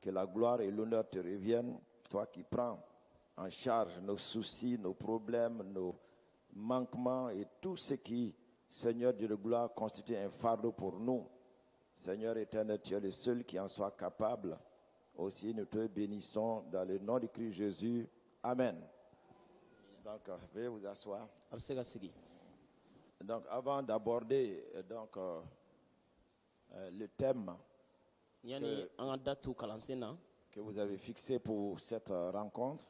Que la gloire et l'honneur te reviennent, toi qui prends en charge nos soucis, nos problèmes, nos manquements et tout ce qui, Seigneur Dieu de gloire, constitue un fardeau pour nous. Seigneur éternel, tu es le seul qui en soit capable. Aussi, nous te bénissons dans le nom de Christ Jésus. Amen. Donc, veuillez vous asseoir. Donc, avant d'aborder le thème que vous avez fixé pour cette rencontre,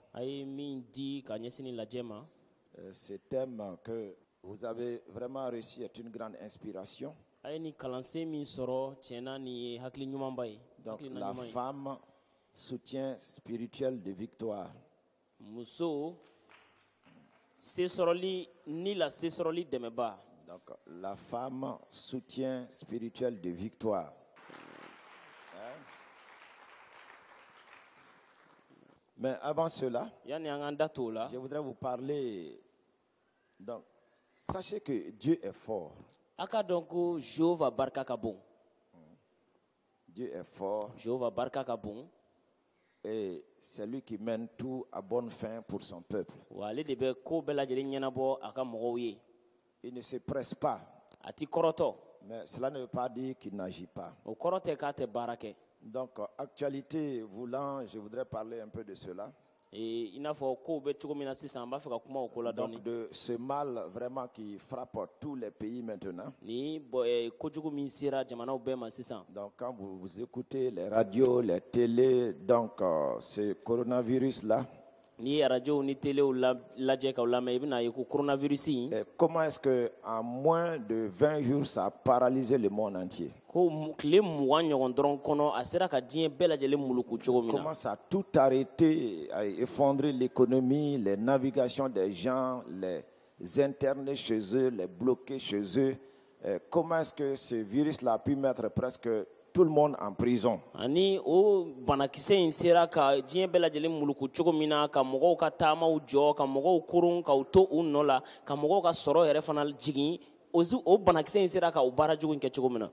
ce thème que vous avez vraiment reçu est une grande inspiration. Donc, la femme, soutien spirituel de victoire. Donc, la femme, soutien spirituel de victoire. Mais avant cela, je voudrais vous parler. Donc, sachez que Dieu est fort. Dieu est fort. Et c'est lui qui mène tout à bonne fin pour son peuple. Il ne se presse pas. Mais cela ne veut pas dire qu'il n'agit pas. Donc, actualité voulant, je voudrais parler un peu de cela. Donc, de ce mal vraiment qui frappe tous les pays maintenant. Donc, quand vous écoutez les radios, les télés, donc ce coronavirus-là, comment est-ce qu'en moins de 20 jours, ça a paralysé le monde entier? Comment ça a tout arrêté, a effondré l'économie, les navigations des gens, les internés chez eux, les bloqués chez eux? Comment est-ce que ce virus-là a pu mettre presque tout le monde en prison?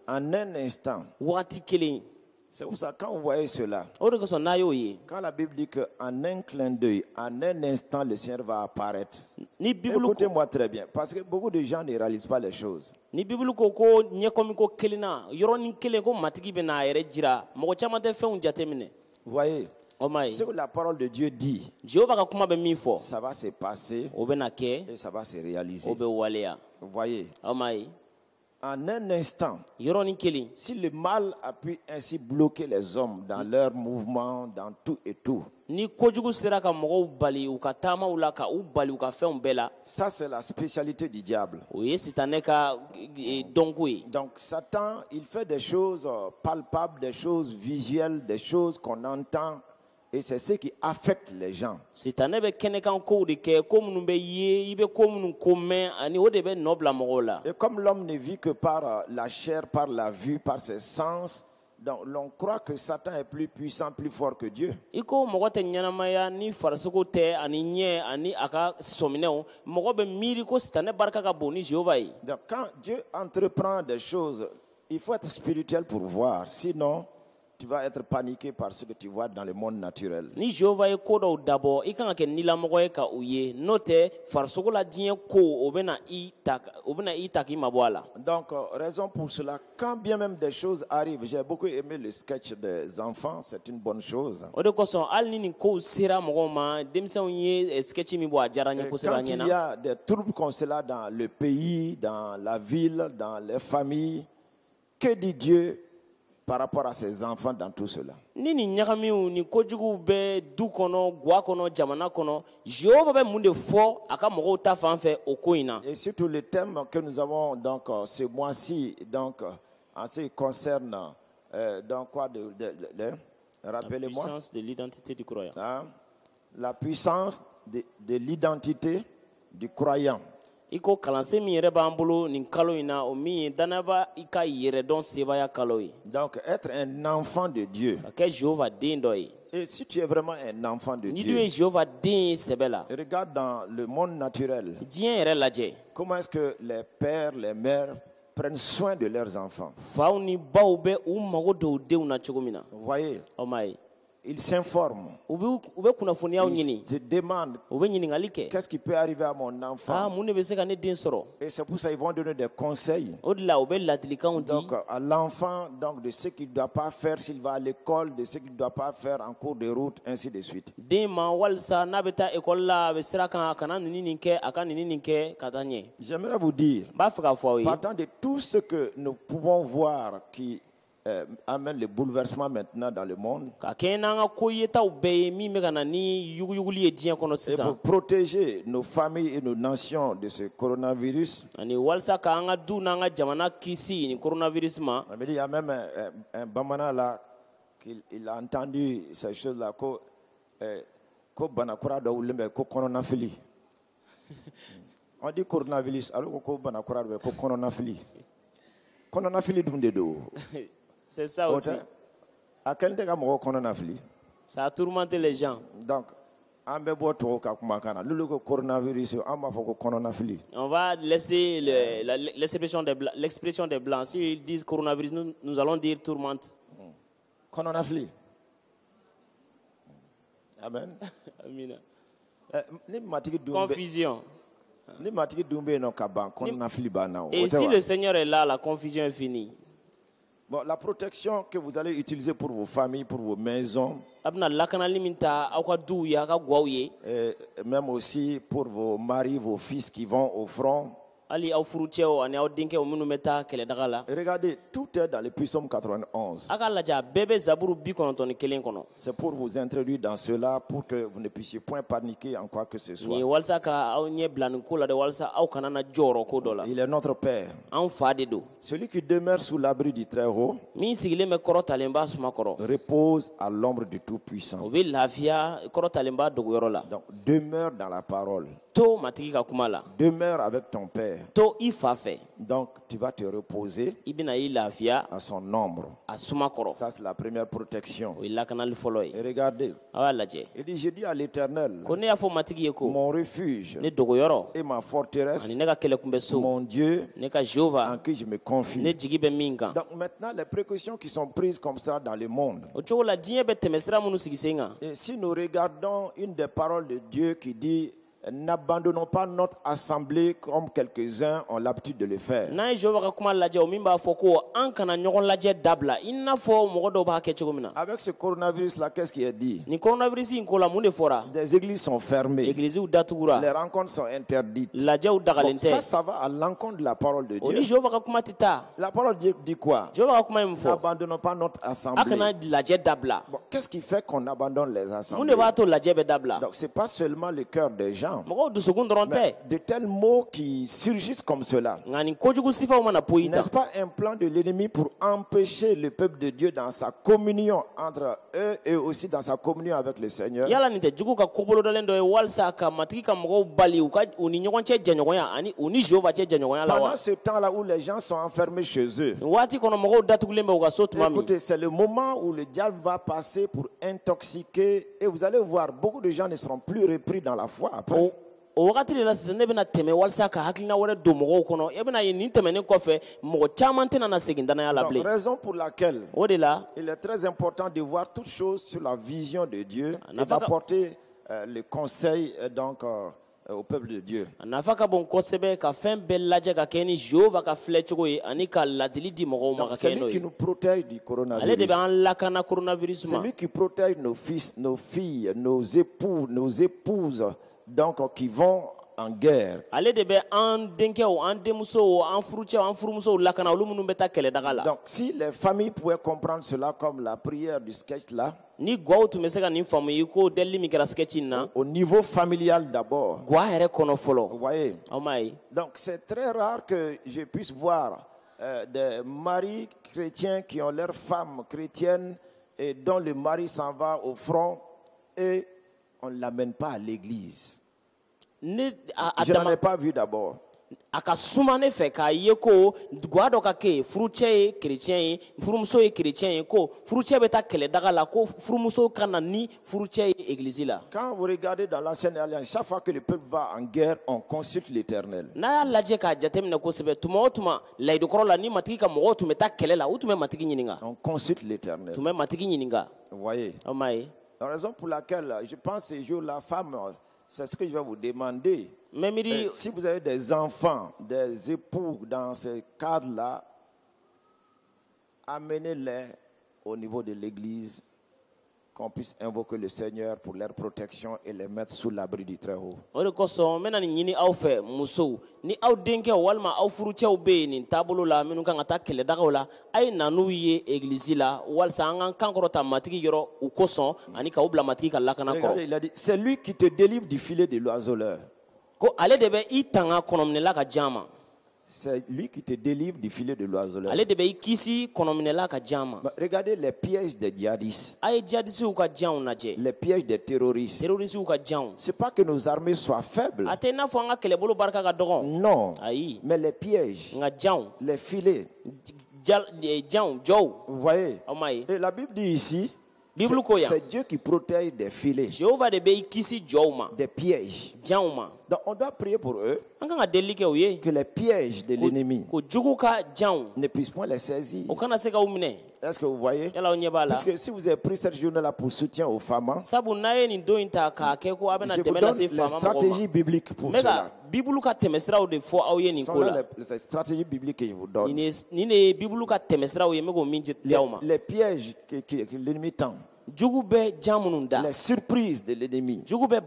En un instant. C'est pour ça quand vous voyez cela, quand la Bible dit qu'en un clin d'œil, en un instant, le Seigneur va apparaître. Écoutez-moi très bien, parce que beaucoup de gens ne réalisent pas les choses. Vous voyez, ce que la parole de Dieu dit, ça va se passer et ça va se réaliser. Vous voyez, en un instant, si le mal a pu ainsi bloquer les hommes dans leurs mouvements, dans tout et tout, ça c'est la spécialité du diable. Donc Satan, il fait des choses palpables, des choses visuelles, des choses qu'on entend. Et c'est ce qui affecte les gens. Et comme l'homme ne vit que par la chair, par la vue, par ses sens, donc l'on croit que Satan est plus puissant, plus fort que Dieu. Donc quand Dieu entreprend des choses, il faut être spirituel pour voir. Sinon, tu vas être paniqué par ce que tu vois dans le monde naturel. Donc, raison pour cela, quand bien même des choses arrivent, j'ai beaucoup aimé le sketch des enfants, c'est une bonne chose. Quand il y a des troubles comme cela dans le pays, dans la ville, dans les familles, que dit Dieu par rapport à ses enfants dans tout cela? Et surtout le thème que nous avons donc ce mois-ci, donc en ce qui concerne donc quoi rappelez-moi. La puissance de l'identité du croyant. Hein? La puissance de l'identité du croyant. Donc être un enfant de Dieu. Et si tu es vraiment un enfant de Dieu, regarde dans le monde naturel. Comment est-ce que les pères, les mères prennent soin de leurs enfants? Vous voyez? ils s'informent. Ils se demandent qu'est-ce qui peut arriver à mon enfant. Et c'est pour ça qu'ils vont donner des conseils. Donc à l'enfant, donc, de ce qu'il ne doit pas faire s'il va à l'école, de ce qu'il ne doit pas faire en cours de route, ainsi de suite. J'aimerais vous dire, partant de tout ce que nous pouvons voir qui amène le bouleversement maintenant dans le monde, et pour protéger nos familles et nos nations de ce coronavirus, il y a même un Bamana là, il a entendu ces choses-là, on dit coronavirus, alors que c'est ça aussi. Ça a tourmenté les gens. Donc, on va laisser l'expression des Blancs. S'ils disent coronavirus, nous allons dire tourmente. Amen. Confusion. Et si le Seigneur est là, la confusion est finie. Bon, la protection que vous allez utiliser pour vos familles, pour vos maisons, et même aussi pour vos maris, vos fils qui vont au front. Regardez, tout est dans le Psaume 91. C'est pour vous introduire dans cela, pour que vous ne puissiez point paniquer en quoi que ce soit. Il est notre Père. Celui qui demeure sous l'abri du Très-Haut repose à l'ombre du Tout-Puissant. Donc, demeure dans la parole. Demeure avec ton Père. Donc tu vas te reposer à son ombre. Ça c'est la première protection. Et regardez, il dit, je dis à l'Éternel, mon refuge et ma forteresse, mon Dieu en qui je me confie. Donc maintenant les précautions qui sont prises comme ça dans le monde. Et si nous regardons une des paroles de Dieu qui dit, n'abandonnons pas notre assemblée comme quelques-uns ont l'habitude de le faire. Avec ce coronavirus-là, qu'est-ce qui est dit? Des églises sont fermées. Les rencontres sont interdites. Bon, ça va à l'encontre de la parole de Dieu. La parole de Dieu dit quoi? N'abandonnons pas notre assemblée. Bon, qu'est-ce qui fait qu'on abandonne les assemblées? Donc, ce n'est pas seulement le cœur des gens. Mais de tels mots qui surgissent comme cela. N'est-ce pas un plan de l'ennemi pour empêcher le peuple de Dieu dans sa communion entre eux et aussi dans sa communion avec le Seigneur? Pendant ce temps-là où les gens sont enfermés chez eux, écoutez, c'est le moment où le diable va passer pour intoxiquer, et vous allez voir, beaucoup de gens ne seront plus repris dans la foi après. Donc, raison pour laquelle il est très important de voir toutes choses sur la vision de Dieu et d'apporter le conseil donc au peuple de Dieu. Donc, celui qui nous protège du coronavirus, celui qui protège nos fils, nos filles, nos époux, nos épouses, donc qui vont en guerre. Donc si les familles pouvaient comprendre cela comme la prière du sketch là, au niveau familial d'abord, vous voyez. Donc c'est très rare que je puisse voir des maris chrétiens qui ont leurs femmes chrétiennes et dont le mari s'en va au front et on ne l'amène pas à l'église. Je n'en ai pas vu d'abord. a ka suma ne fɛ k'a ye ko guwa dɔ ka kɛ yen furucɛ ye kerecɛn ye furumuso ye kerecɛn ye ko furucɛ bɛ taa kɛlɛdaga la ko furumuso ka na ni furucɛ ye église la. Quand vous regardez dans l'ancienne alliance, chaque fois que le peuple va en guerre, on consulte l'Éternel. n'a y'a lajɛ k'a jateminɛ kosɛbɛ tuma o tuma layidukɔrɔ la ni matigi ka mɔgɔw tun bɛ taa kɛlɛ la u tun bɛ matigi ɲininka. On consulte l'Éternel. tun bɛ matigi ɲininka. Vous voyez? aw m'a ye. La raison pour laquelle je pense ce jour la femme, c'est ce que je vais vous demander. mais miiri Si vous avez des enfants, des époux dans ce cadre-là, amenez-les au niveau de l'église, qu'on puisse invoquer le Seigneur pour leur protection et les mettre sous l'abri du Très-Haut. o de kosɔn n bɛna nin ɲini aw fɛ musow ni aw denkɛw walima aw furucɛw bɛ yen nin taabolo la minnu kan ka taa kɛlɛdagaw la a ye na n'u ye église la walasa an k'an kankɔrɔta matigi yɔrɔ u kosɔn ani k'aw bila matigi ka lakana Regardez, kɔrɔ. il a dit, c'est lui qui te délivre du filet de l'oiseleur. ko ale de bɛ i tanga kɔnɔminɛla ka jan ma. C'est lui qui te délivre du filet de l'oiseleur. ale de bɛ i kisi kɔnɔminɛla ka jan ma. Regardez les pièges des djihadistes, a ye djihadisiw ka janw lajɛ les pièges des terroristes. terrorisiw ka janw. Ce n'est pas que nos armées soient faibles. a tɛ i n'a fɔ an ka kɛlɛbolo barika ka dɔgɔ. Non. ayi Mais les pièges, nka janw les filets, janw jɔw vous voyez. aw m'a ye. Et la Bible dit ici, Bible ko yan. c'est Dieu qui protège des filets, jehova de bɛ i kisi jɔw ma des pièges. janw ma. Donc on doit prier pour eux, an kan ka delili kɛ u ye que les pièges de l'ennemi ko jugu ka janw ne puissent point les saisir. o kana se k'aw minɛ. Est-ce que vous voyez? yala aw ɲɛ b'a la. Parce que si vous avez pris cette journée-là pour soutien aux femmes, sabu n'a ye nin don in ta k'a kɛ ko a bɛna je vous dɛmɛ donne lase les faama mɔgɔw stratégies ma. bibliques pour n bɛ ka cela. bibulu ka tɛmɛsiraw de fɔ aw ye nin Ce ko sont la. les stratégies bibliques que je vous donne. nin de ye bibulu ka tɛmɛsiraw ye n bɛ k'o min di aw ma. Les pièges que l'ennemi tend, jugu bɛ jan minnu da. les surprises de l'ennemi. jugu bɛ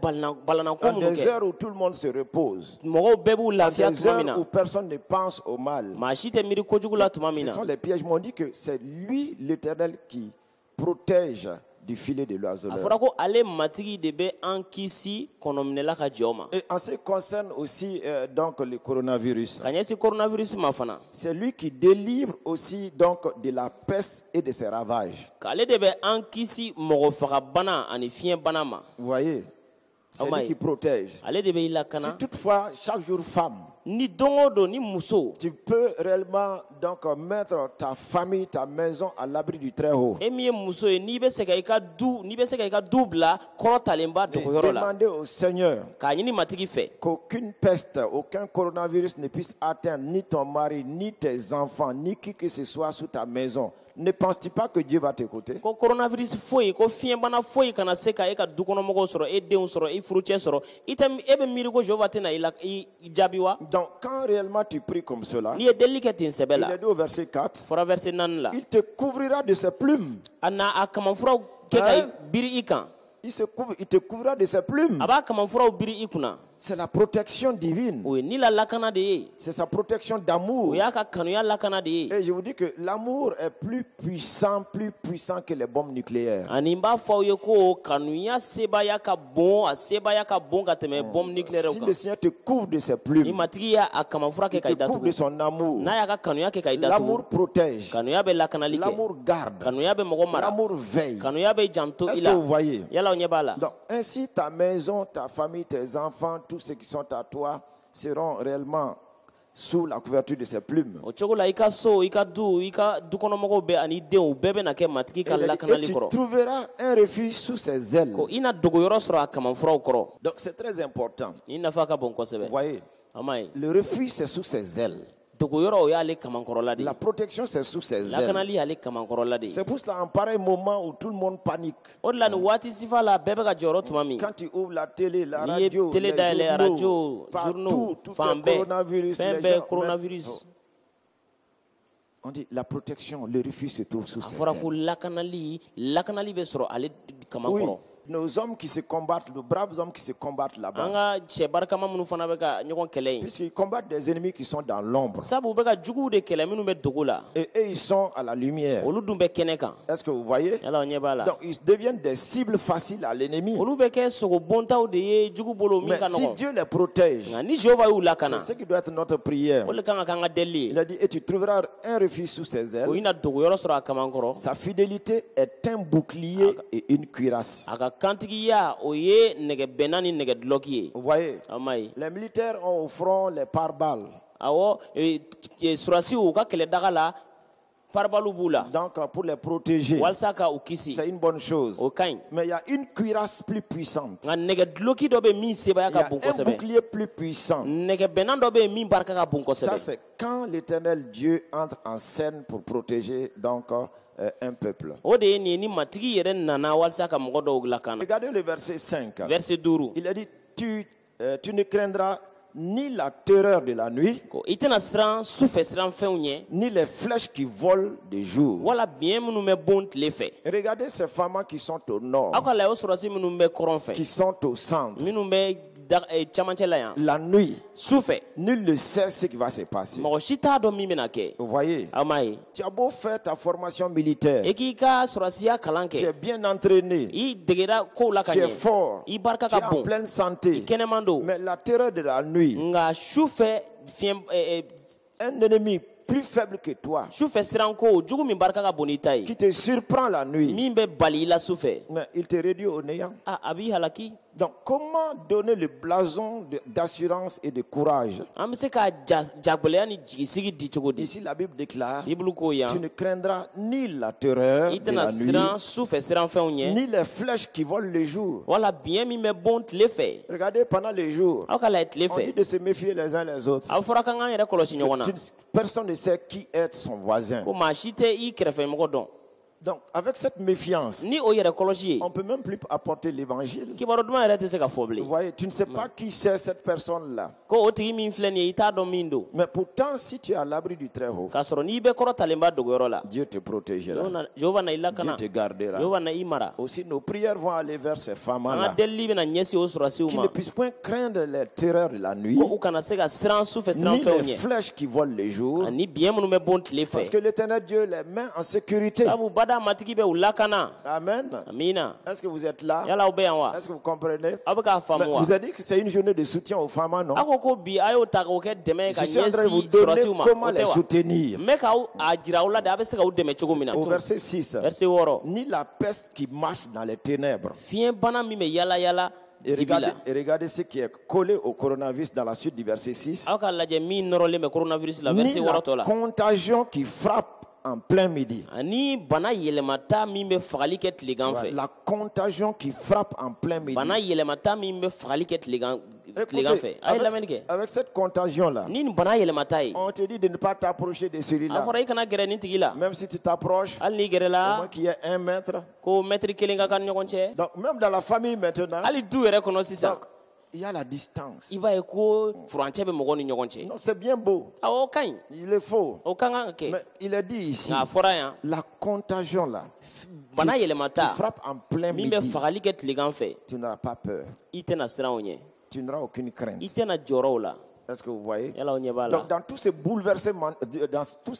balanako À minnu des kɛ. heures où tout le monde se repose, mɔgɔw bɛɛ b'u à lafiya des tuma min heures na. où personne ne pense au mal. maa si tɛ miiri kojugu la tuma min Ce sont na. les pièges. Mais on dit que c'est lui, l'Éternel, qui protège du filet de a l'oiseleur. fɔra ko ale matigi de bɛ an kisi kɔnɔminɛla ka jɔ ma. Et en ce qui concerne aussi donc le coronavirus, ka ɲɛsin coronavirus ma fana. c'est lui qui délivre aussi donc de la peste et de ses ravages. k'ale de bɛ an kisi mɔgɔfagabana ani fiɲɛbana ma. Vous voyez? C'est lui qui protège. ale de bɛ i Si lakana. toutefois, chaque jour femme, ni don o don ni muso. tu peux réellement donc mettre ta famille, ta maison à l'abri du Très-Haut. e min ye muso ye n'i bɛ se ka i ka du bila kɔrɔtalenba Et dogoyɔrɔ la. demander au Seigneur k'a ɲini matigi fɛ. qu'aucune peste, aucun coronavirus ne puisse atteindre ni ton mari, ni tes enfants, ni qui que ce soit sous ta maison. Ne penses-tu pas que Dieu va t'écouter? ko coronavirus foyi ko fiɲɛbana foyi kana se ka e ka dukɔnɔmɔgɔw sɔrɔ e denw sɔrɔ e furucɛ sɔrɔ e bɛ miiri ko jehova tɛna i jaabi wa. Donc quand réellement tu pries comme cela, n'i ye delili kɛ ten sɛbɛ il la. est dit au verset 4, fɔra verset 4 la. il te couvrira de ses plumes. a kamanfuraw kɛ ka biri i kan. Il te couvrira de ses plumes. a b'a kamanfuraw biri i kunna. C'est la protection divine. o ye ni la lakana de ye. C'est sa protection d'amour. o y'a ka kanuya lakana de ye. Et je vous dis que l'amour est plus puissant que les bombes nucléaires. ani n b'a fɔ aw ye ko kanuya sebaya ka bon a sebaya ka bon ka tɛmɛ bombe nucléaire Si kan. le Seigneur te couvre de ses ni plumes, matigi y'a kamanfura kɛ il ka te i couvre de datugu. son amour. n'a y'a ka kanuya kɛ ka i L'amour datugu. protège. kanuya bɛ lakanali kɛ. L'amour garde. kanuya bɛ mɔgɔ mara. L'amour veille. kanuya bɛ janto i Est-ce que la. vous voyez? yala aw ɲɛ b'a la. Donc, ainsi, ta maison, ta famille, tes enfants, tous ceux qui sont à toi seront réellement sous la couverture de ses plumes. o cogo la i ka so i ka dukɔnɔmɔgɔw bɛɛ ani denw bɛɛ bɛ na kɛ matigi ka Et lakanali tu kɔrɔ. trouveras un refuge sous ses ailes. ko i na dogoyɔrɔ sɔrɔ a kamanfuraw kɔrɔ. Donc, c'est très important. ni nafa ka bon Vous kosɛbɛ. voyez, a ma ye. le refuge, c'est sous ses ailes. dogoyɔrɔ o y'ale kamankɔrɔla de ye. La protection, c'est sous ses ailes. lakanali y'ale kamankɔrɔla de ye. C'est pour cela, en pareil moment où tout le monde panique, o de la nin waati sifa la bɛɛ bɛ ka jɔyɔrɔ tuma min. quand tu ouvres la télé, la n'i ye radio, télé les dayɛlɛ journaux, arajo partout, journaux tout fan est bɛɛ coronavirus. fɛn les bɛɛ gens- coronavirus. On dit la protection, le refuge se trouve sous a ses fɔra ko ailes. lakanali bɛ sɔrɔ ale kaman Oui, kɔrɔ. nos hommes qui se combattent, nos braves hommes qui se combattent an là-bas, ka cɛ barikama minnu fana bɛ ka ɲɔgɔn kɛlɛ yen. puisqu'ils combattent des ennemis qui sont dans l'ombre. sabu u bɛ ka juguw de kɛlɛ minnu bɛ dogo la. Et eux, ils sont à la lumière. olu dun bɛ kɛnɛ kan. Est-ce que vous voyez? yala o ɲɛ b'a la. Donc, ils deviennent des cibles faciles à l'ennemi. olu bɛ kɛ sogo bontaw de ye jugu bolo min Mais ka si nɔgɔn. Dieu les protège, nka ni jehova y'u c'est lakana ce qui doit être notre prière. o de kan ka k'an ka delili Il ye. a dit, et tu trouveras un refuge sous ses o i ailes. na dogoyɔrɔ sɔrɔ a kaman kɔrɔ. Sa fidélité est un bouclier et une cuirasse. a ka kantigiya o ye nɛgɛ bɛnna ni nɛgɛ dulɔki ye. Vous voyez, Aw m'a ye. les militaires ont au front les pare-balles. Awɔ surasiw u ka kɛlɛdaga la pare-balles b'u la. Donc, pour les protéger, walasa ka u kisi. c'est une bonne chose. O ka ɲi. Mais il y a une cuirasse plus puissante. nka nɛgɛ dulɔki dɔ bɛ yen min sebaya Il y ka a bon un kosɛbɛ. bouclier plus puissant. nɛgɛ bɛnna dɔ bɛ yen min barika ka bon Ça, kosɛbɛ. c'est quand l'Éternel Dieu entre en scène pour protéger donc un peuple. o de ye nin ye ni matigi yɛrɛ nana walasa ka mɔgɔ dɔw lakana. Regardez le verset 5. verset 5. Il a dit, tu ne craindras ni la terreur de la nuit, ko i tɛna siran sufɛ siran fɛnw ɲɛ ni les flèches qui volent de jour. wala biɲɛ minnu bɛ bon tile fɛ. Regardez ces femmes qui sont au nord, aw ka lajɛ o surasi minnu bɛ kɔrɔn fɛ qui sont au centre. minnu bɛ camancɛ la yan. La nuit, sufɛ nul ne sait ce qui va se passer. mɔgɔ si t'a dɔn min bɛna kɛ. Vous voyez, aw m'a ye. tu as beau faire ta formation militaire, i k'i ka surasiya kalan tu es kɛ bien entraîné, i degera kow la ka tu es ɲɛ fort, i barika tu es ka en bon pleine i santé. kɛnɛman don Mais la terreur de la nuit, nka sufɛ fiɲɛ un ennemi plus faible que toi, sufɛ siranko jugu min barika ka bon n'i ta ye qui te surprend la nuit, min bɛ bali i la sufɛ mais il te réduit au néant. a b'i halaki. Donc, comment donner le blason d'assurance et de courage? an bɛ se ka jagwɛlɛya ni jigisigi di cogo di. Ici, la Bible déclare, bibulu ko tu yan ne craindras ni la terreur i de tɛna la nuit, siran sufɛ siran fɛnw ɲɛ ni les flèches qui volent le jour. wala biɲɛ min bɛ bon tile fɛ. Regardez, pendant les jours, aw ka lajɛ tile on dit fɛ de se méfier les uns les autres. aw fɔra k'an k'an yɛrɛ kɔlɔsi ɲɔgɔn na Personne ne sait qui est son voisin. ko maa si tɛ i kɛrɛfɛmɔgɔ dɔn. Donc, avec cette méfiance, ni o yɛrɛ kɔlɔsi ye on ne peut même plus apporter l'évangile. kibaru duman yɛrɛ tɛ se ka fɔ Vous bilen. voyez, tu ne sais pas qui c'est cette personne-là. ko o tigi min filɛ nin ye i t'a dɔn min don. Mais pourtant, si tu es à l'abri du Très-Haut, k'a sɔrɔ n'i bɛ kɔrɔtalenba dogoyɔrɔ la Dieu te protégera. jehova na i Dieu lakana te gardera. jehova na i mara. Aussi, nos prières vont aller vers ces an femmes-là ka delili bɛna ɲɛsin o surasiw qui ma ne puissent point craindre les terreurs de la nuit, ko u kana se ka siran sufɛ siran ni fɛnw les ɲɛ flèches qui volent les jours, ani biɲɛ minnu bɛ bon tile parce fɛ. que l'Éternel Dieu les met en sécurité. sabu bada matigi bɛ u lakana. Amen. amiina Est-ce que vous êtes là? yala aw bɛ yan wa Est-ce que vous comprenez? aw bɛ k'a Mais faamu wa. vous avez dit que c'est une journée de soutien aux femmes, non? aw ko ko bi a y'o ta k'o kɛ dɛmɛ ye ka Je suis en train de vous ɲɛsin donner surasiw ma comment o les tɛ wa. soutenir. n bɛ k'aw a jira aw la de a bɛ se k'aw dɛmɛ cogo min na. Au verset 6, verset 6. ni la peste qui marche dans les ténèbres. fiɲɛ bana min bɛ yala yala Et dibi la. regardez ce qui est collé au coronavirus dans la suite du verset 6. aw ka lajɛ min nɔrɔlen bɛ coronavirus la Ni verset 6 la tɔ la. contagion qui frappe en plein midi. ani bana yɛlɛmata min bɛ fagali kɛ tilegan Voilà, fɛ. la contagion qui frappe en plein midi. bana yɛlɛmata min bɛ fagali kɛ tilegan fɛ. a ye lamɛnni kɛ. avec cette contagion-là, ni nin bana yɛlɛmata ye. on te dit de ne pas t'approcher de a celui-là. fɔra i kana gɛrɛ nin tigi la. Même si tu t'approches, hali n'i gɛrɛ au moins la qu'il y ait 1 mètre. ko mɛtiri kelen ka kan ni ɲɔgɔn cɛ. Donc, même dans la famille maintenant, hali du yɛrɛ kɔnɔ sisan donc, il y a la distance. i b'a ye ko furancɛ bɛ mɔgɔw ni ɲɔgɔn cɛ. Non, c'est bien beau. awɔ o ka ɲi Il est faux. o ka kan ka kɛ. Mais il est dit ici, nka a fɔra yan la contagion là, bana qui yɛlɛmata frappe en plein min bɛ midi, fagali kɛ tilegan fɛ tu n'auras pas peur. i tɛna siran o ɲɛ Tu n'auras aucune i crainte. tɛna jɔrɔ o la. Est-ce que vous voyez? yala o ɲɛ b'a la. Donc, dans tous ces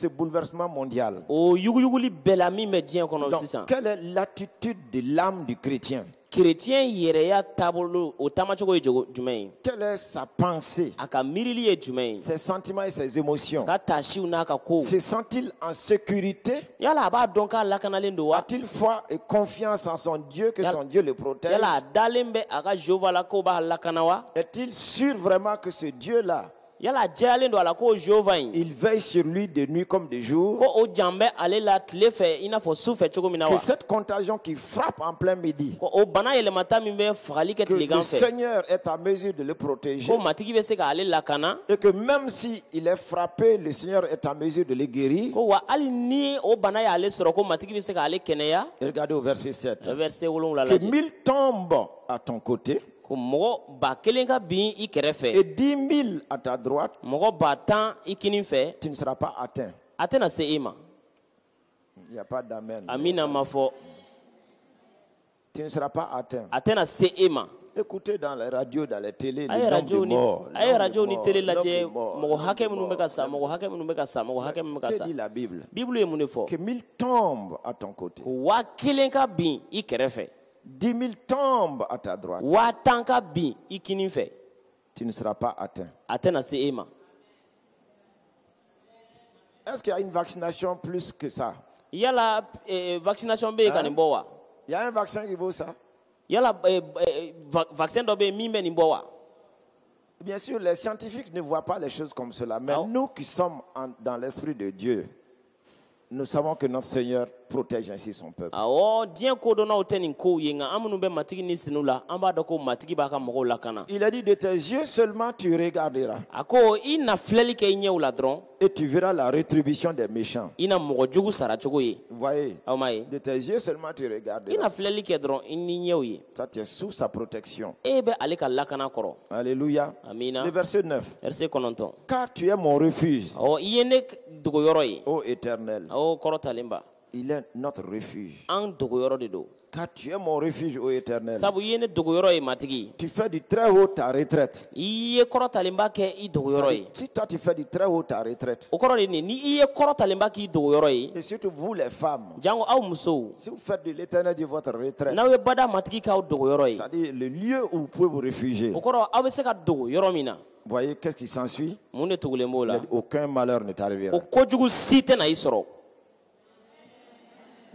bouleversements mondiaux, o yuguyuguli bɛɛ la min bɛ diɲɛ kɔnɔ donc, sisan quelle est l'attitude de l'âme du chrétien? kerecɛn yɛrɛya taabolo o taamacogo ye jumɛn ye. Quelle est sa pensée, a ka miirili ye jumɛn ye. ses sentiments et ses émotions? ka taasiw n'a ka kow. Se sent-il en sécurité? yala a b'a dɔn k'a lakanalen don wa. A-t-il foi et confiance en son Dieu, que son Dieu le protège? yala a dalen bɛ a ka jehova la k'o b'a lakana wa. Est-il sûr vraiment que ce Dieu-là, yala a jɛyalen don a la k'o jehova in il veille sur lui de nuit comme de jour? ko o jan bɛ ale la tile fɛ i n'a fɔ su fɛ cogo min na Que wa. cette contagion qui frappe en plein midi, ko o bana yɛlɛmata min bɛ fagali kɛ que le tilegan fɛ Seigneur est en mesure de le protéger, ko matigi bɛ se k'ale lakana et que même si il est frappé, le Seigneur est en mesure de le guérir. ko wa hali ni o bana y'ale sɔrɔ ko matigi bɛ se k'ale kɛnɛya. Et regardez au verset 7. verset 7 Que lajɛ 1000 tombent à ton côté ko mɔgɔ 1000 ka bin i kɛrɛfɛ et 10 000 à ta droite, mɔgɔ 10,000 i kinin fɛ tu ne seras pas atteint. a tɛna se i ma. Il n'y a pas d'amen. amina ma fɔ Tu ne seras pas atteint. a tɛna se i ma. Écoutez dans les radios, dans les télés, a le ye nombre de morts. a ye radio ni télé lajɛ le nombre de mɔgɔ hakɛ minnu morts. bɛ ka sa mɔgɔ hakɛ minnu bɛ ka sa mɔgɔ hakɛ minnu bɛ ka Que sa. dit la Bible? bibulu ye mun de fɔ Que 1000 tombent à ton côté. ko 1000 ka bin i kɛrɛfɛ 10 000 tombent à ta droite. 10,000 ka bin i kinin fɛ Tu ne seras pas atteint. a tɛna se i ma. Est-ce qu'il y a une vaccination plus que ça? yala vaccination bɛ yen ka nin bɔ wa. Il y a un vaccin qui vaut ça? yala vaccin dɔ bɛ yen min bɛ nin bɔ wa. Bien sûr, les scientifiques ne voient pas les choses comme cela, mais nous qui sommes dans l'esprit de Dieu, nous savons que notre Seigneur protège ainsi son peuple. diɲɛ ko dɔnnaw tɛ nin kow ye nka an minnu bɛ matigi ni sinu la an b'a dɔn ko matigi b'a ka mɔgɔw lakana. Il a dit de tes yeux seulement tu regarderas. a ko i na filɛli kɛ i ɲɛw la dɔrɔn. Et tu verras la rétribution des méchants. i na mɔgɔ jugu sara cogo ye. Vous voyez? aw m'a ye. De tes yeux seulement tu i na regarderas. filɛli kɛ dɔrɔn i ni ɲɛw ye. Ça, tu es sous sa protection. e bɛ ale ka lakana kɔrɔ. Alléluia. amina. Le verset 9. verset 9. Car tu es mon refuge, i ye ne dogoyɔrɔ ye. ô Éternel. kɔrɔtalen ba. Il est notre refuge. an dogoyɔrɔ de don. Car tu es mon refuge, ô Éternel. sabu i ye ne dogoyɔrɔ ye matigi. Tu fais du très haut ta retraite. i ye kɔrɔtalenba kɛ i dogoyɔrɔ ye. Si toi tu fais du très haut ta retraite, o kɔrɔ de nin ni i ye kɔrɔtalenba k'i dogoyɔrɔ ye. et surtout vous les femmes, jango aw musow. si vous faites de l'Éternel de votre retraite, n'aw ye bada matigi k'aw dogoyɔrɔ ye. c'est-à-dire le lieu où vous pouvez vous réfugier. o kɔrɔ aw bɛ se ka dogo yɔrɔ min na. Voyez qu'est-ce qui s'ensuit? mun de tugulen b'o Il a la. dit, aucun malheur ne o t'arrivera. kojugu si tɛ na i sɔrɔ.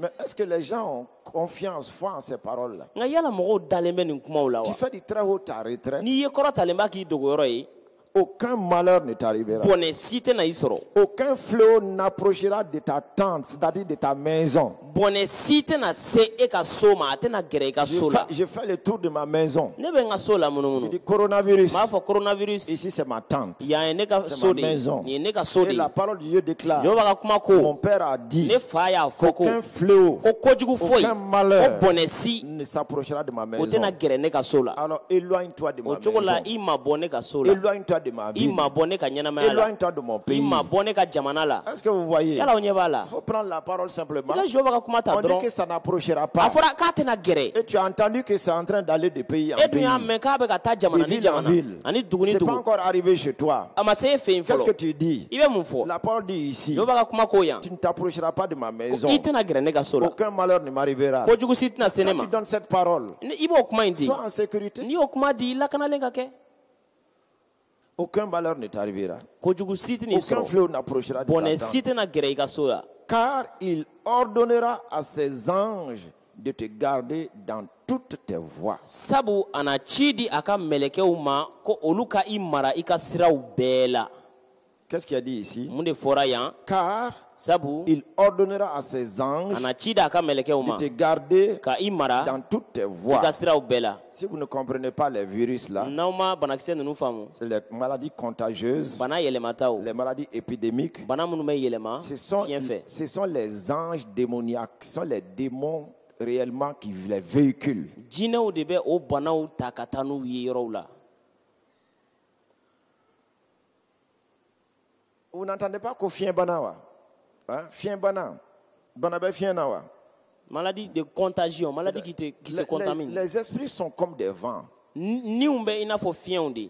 Mais est-ce que les gens ont confiance, foi en ces paroles-là? nka yala mɔgɔw dalen bɛ nin kumaw la Tu wa. fais du très haut ta retraite, n'i ye kɔrɔtalenba k'i dogoyɔrɔ ye. aucun malheur ne t'arrivera. bɔnɛ si tɛ na i sɔrɔ. Aucun fléau n'approchera de ta tente, c'est-à-dire de ta maison. bɔnɛ si tɛ na se e ka so ma a tɛ na gɛrɛ i ka so la. Je fais le tour de ma maison. ne bɛ n ka so la Je munumunu. dis coronavirus. n b'a fɔ coronavirus. Ici, c'est ma tente. yan ye ne ka C'est so ma de ye. maison. nin ye ne ka so de Et ye. la parole de Dieu déclare, jehova ka kuma mon ko. père a dit, ne fa y'a fɔ ko. aucun fléau, ko kojugu foyi. aucun malheur o bɔnɛ si. ne s'approchera de ma o maison. tɛ na gɛrɛ ne ka so la. Alors éloigne-toi de ma o cogo la maison. i ma bɔ ne ka so la. Éloigne-toi de ma i ville. ma bɔ ne ka ɲɛnamaya la. Éloigne-toi de mon i pays. ma bɔ ne ka jamana la. Est-ce que vous voyez? yala o ɲɛ b'a la. Il faut prendre la parole simplement. i ka jehova ka kuma ta On dit dɔrɔn. que ça n'approchera a pas. fɔra k'a tɛna gɛrɛ. Et tu as entendu que c'est en train d'aller de pays en e dun pays, y'a mɛn k'a bɛ ka taa de jamana ni ville en jamana ville. ani dugu ni C'est pas dugu. encore arrivé chez toi. a ma se e fɛ yen Qu'est-ce que fɔlɔ. tu dis? i bɛ mun fɔ. La parole dit ici, jehova ka kuma ko yan. tu ne t'approcheras pas de ma maison. i tɛna gɛrɛ ne ka so la. Aucun malheur ne m'arrivera. kojugu si tɛna se ne Quand ma. tu donnes cette parole, i b'o kuma in di. sois en sécurité. n'i y'o kuma di i lakanalen ka kɛ. Aucun malheur ne t'arrivera. kojugu si tɛ n'i Aucun sɔrɔ. fléau n'approchera de bɔnɛ ta si tente. tɛna gɛrɛ i ka so la. Car il ordonnera à ses anges de te garder dans toutes tes voies. sabu a na ci di a ka mɛlɛkɛw ma ko olu ka i mara i ka siraw bɛɛ la. Qu'est-ce qu'il a dit ici? mun de fɔra yan. Car sabu il ordonnera à ses a anges na ci di a ka mɛlɛkɛw de ma te garder ka i mara dans toutes tes i voies. ka siraw bɛɛ la. Si vous ne comprenez pas les virus là, n'aw ma banakisɛ ninnu faamu. c'est les maladies contagieuses, bana yɛlɛmataw. les maladies épidémiques. bana minnu bɛ yɛlɛma Ce sont, fiɲɛ fɛ. ce sont les anges démoniaques, ce sont les démons réellement qui les véhiculent. jinɛw de bɛ o banaw ta ka taa n'u ye yɔrɔw la. Vous n'entendez pas qu'au fien bana wa? Hein? Fien bana. Bana be fien na wa? maladie de contagion maladie qui se contamine. Les esprits sont comme des vents. niw bɛ i n'a fɔ fiɲɛw de.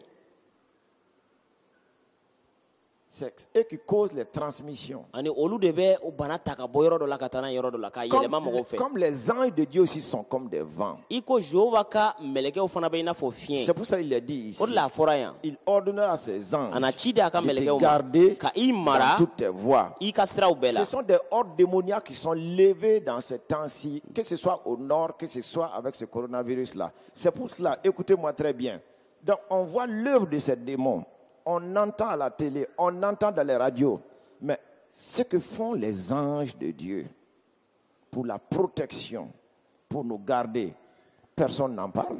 C'est eux qui causent les transmissions. ani olu de bɛ o bana ta ka bɔ yɔrɔ dɔ la ka taa n'a yɔrɔ dɔ la k'a yɛlɛma mɔgɔw fɛ. Comme les anges de Dieu aussi sont comme des vents. i ko jehova ka mɛlɛkɛw fana bɛ i n'a fɔ fiɲɛ. C'est pour ça qu'il a dit ici. o de la a fɔra yan. Il ordonnera à ses anges a na ci di a ka de te mɛlɛkɛw ma garder ka i dans mara toutes tes voies. i ka siraw bɛɛ Ce la. sont des hordes démoniaques qui sont levées dans ces temps-ci, que ce soit au nord, que ce soit avec ce coronavirus-là. C'est pour cela, écoutez-moi très bien. Donc, on voit l'œuvre de ces démons. On entend à la télé, on entend dans les radios. Mais ce que font les anges de Dieu pour la protection, pour nous garder, personne n'en parle.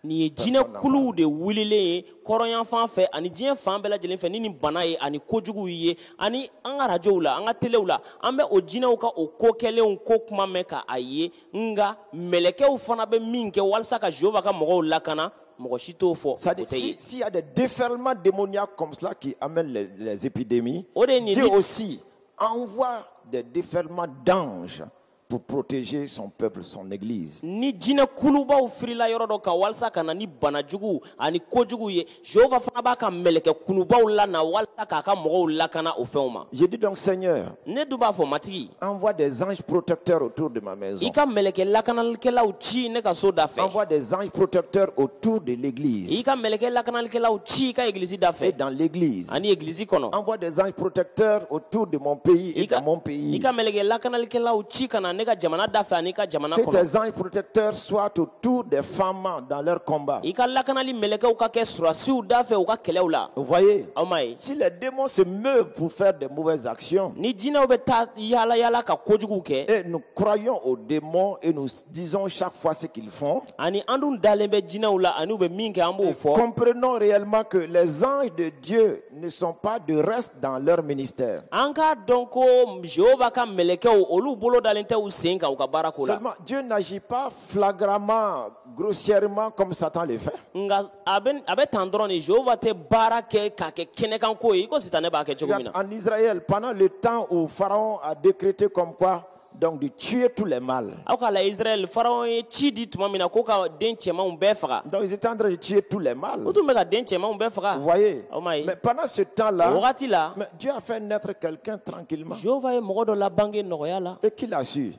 nin ye jinɛ kuluw de wulilen ye kɔrɔnyan fan fɛ ani diɲɛ fan bɛɛ lajɛlen fɛ ni nin bana ye ani kojuguw ye ani an ka radiyow la an ka telew la an bɛ o jinɛw ka o ko kɛlenw ko kuma mɛn ka a ye nka mɛlɛkɛw fana bɛ min kɛ walasa ka jehova ka mɔgɔw lakana mɔgɔ si t'o fɔ o C'est-à-dire, tɛ ye. s'il y a des déferlements démoniaques comme cela qui amènent les épidémies, O de ye nin Dieu ni- aussi envoie des déferlements d'anges pour protéger son peuple, son église. ni jinɛ kulubaw firila yɔrɔ dɔ kan walasa ka na ni bana juguw ani kojuguw ye jehova fana b'a ka mɛlɛkɛ kulubaw lana walasa k'a ka mɔgɔw lakana o fɛnw ma. Je dis donc, Seigneur, ne dun b'a fɔ matigi envoie des anges protecteurs autour de ma maison. i ka mɛlɛkɛ lakanalikɛlaw ci ne ka so da fɛ. Envoie des anges protecteurs autour de l'église i ka mɛlɛkɛ lakanalikɛlaw ci i ka egilizi da et fɛ dans l'église. ani egilizi kɔnɔ. Envoie des anges protecteurs autour de mon pays et i ka dans mon i pays. ka mɛlɛkɛ lakanalikɛlaw ci ka na ne ne ka jamana da fɛ ani ka jamana Que kɔnɔ tes anges protecteurs soient autour des femmes dans leur combat. i ka lakanali mɛlɛkɛw ka kɛ surasiw da fɛ u ka kɛlɛw la Vous voyez, aw m'a ye si les démons se meuvent pour faire des mauvaises actions, ni jinɛw bɛ taa yala yala ka kojuguw kɛ et nous croyons aux démons et nous disons chaque fois ce qu'ils font, ani an dun dalen bɛ jinɛw la ani u bɛ min kɛ an b'o fɔ comprenons réellement que les anges de Dieu ne sont pas de reste dans leur ministère. an k'a dɔn ko jehova ka mɛlɛkɛw olu bolo dalen tɛ u sen kan u ka baara ko la Seulement, Dieu n'agit pas flagramment, grossièrement comme Satan le fait. nka a bɛ tan dɔrɔn de jehova tɛ baara kɛ k'a kɛ kɛnɛkan ko ye i ko sitanɛ b'a kɛ cogo min Regarde, na en Israël, pendant le temps où Pharaon a décrété comme quoi, donc de tuer tous les mâles. aw k'a la israɛl faraw ye ci di tuma min na ko ka den cɛmanw bɛɛ faga Donc ils étaient en train de tuer tous les mâles. o tun bɛ ka den cɛmanw bɛɛ faga Vous voyez? aw m'a ye Mais pendant ce o temps-là, wagati la mais Dieu a fait naître quelqu'un tranquillement. jehova ye mɔgɔ dɔ labange nɔgɔya la Et qui l'a su?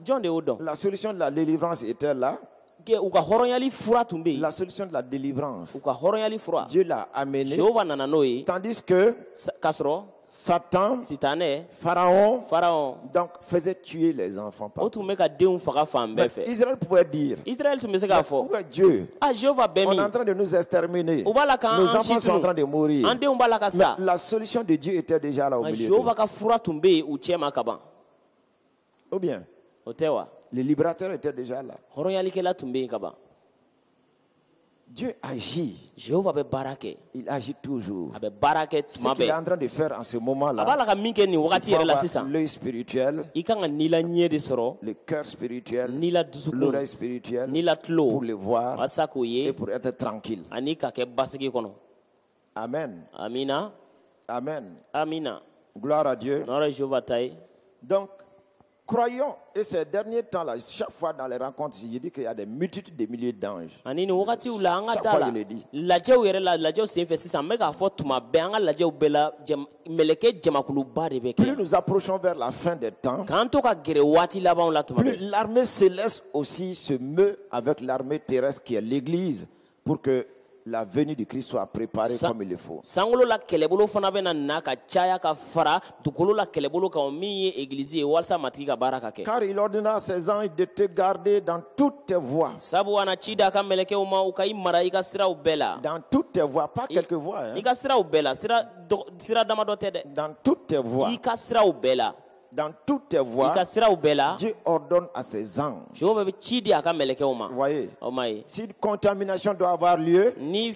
jɔn de y'o dɔn La solution de la délivrance était là. u ka hɔrɔnyali fura tun bɛ yen La solution de la délivrance, u ka hɔrɔnyali fura Dieu l'a amené. jehova nana n'o ye Tandis que k'a sɔrɔ Satan, sitanɛ Pharaon, faraw donc faisait tuer les enfants. o partout. tun bɛ ka denw faga fan bɛɛ Mais fɛ Israël pouvait dire, israɛl tun bɛ se k'a fɔ où est Dieu? jehova bɛ On est en min train de nous exterminer. u b'a la k'an Nos an enfants si sont en train tunu de mourir. an denw b'a la ka Mais sa la solution de Dieu était déjà là au nka milieu jehova d'eux. ka fura tun bɛ yen u cɛ ma ka ban Ou bien, o tɛ wa le libérateur était déjà là. hɔrɔnyalikɛla tun bɛ yen ka ban Dieu agit. jehova bɛ baara kɛ Il agit toujours. a bɛ baara kɛ Ce tuma qu'il est bɛɛ en train de faire en ce a b'a moment-là, la ka min kɛ nin il wagati faut yɛrɛ la avoir sisan l'œil spirituel, i kan ka nila ɲɛ de sɔrɔ le cœur spirituel, nila dusukun l'oreille spirituelle, nila tulo pour le voir walasa k'o et ye pour être tranquille. ani ka kɛ basigi kɔnɔ Amen. amina Amen. amina Gloire à Dieu. n'o ye jehova ta ye Donc, croyons, et ces derniers temps-là, chaque fois dans les rencontres, j'ai dit qu'il y a des multitudes de milliers d'anges. ani nin wagatiw la an ka Chaque da fois la je le dis. lajɛw yɛrɛ la lajɛw sen fɛ sisan n bɛ k'a fɔ tuma bɛɛ an ka lajɛw bɛɛ la mɛlɛkɛ jamakuluba de bɛ Plus kɛ nous approchons vers la fin des temps, k'an to ka gɛrɛ waati labanw la tuma plus bɛɛ l'armée céleste aussi se meut avec l'armée terrestre qui est l'Église pour que la venue du Christ soit préparée Ça- comme il le faut. sankolo la kɛlɛbolo fana bɛ na na ka caya ka fara dugukolo la kɛlɛbolo kan o min ye egilizi ye walasa matigi ka baara ka kɛ Car il ordonna à ses anges de te garder dans toutes tes voies. sabu ana ci da a ka mɛlɛkɛw ma u ka i mara i ka siraw bɛɛ la Dans toutes tes voies, pas quelques voies. i Hein. ka siraw bɛɛ la sira damadɔ tɛ dɛ Dans toutes tes voies. i ka siraw bɛɛ la Dans toutes tes i voies, ka siraw bɛɛ la Dieu ordonne à ses anges. jehova bɛ ci di a ka mɛlɛkɛw ma Vous voyez, o ma ye si une contamination doit avoir lieu, ni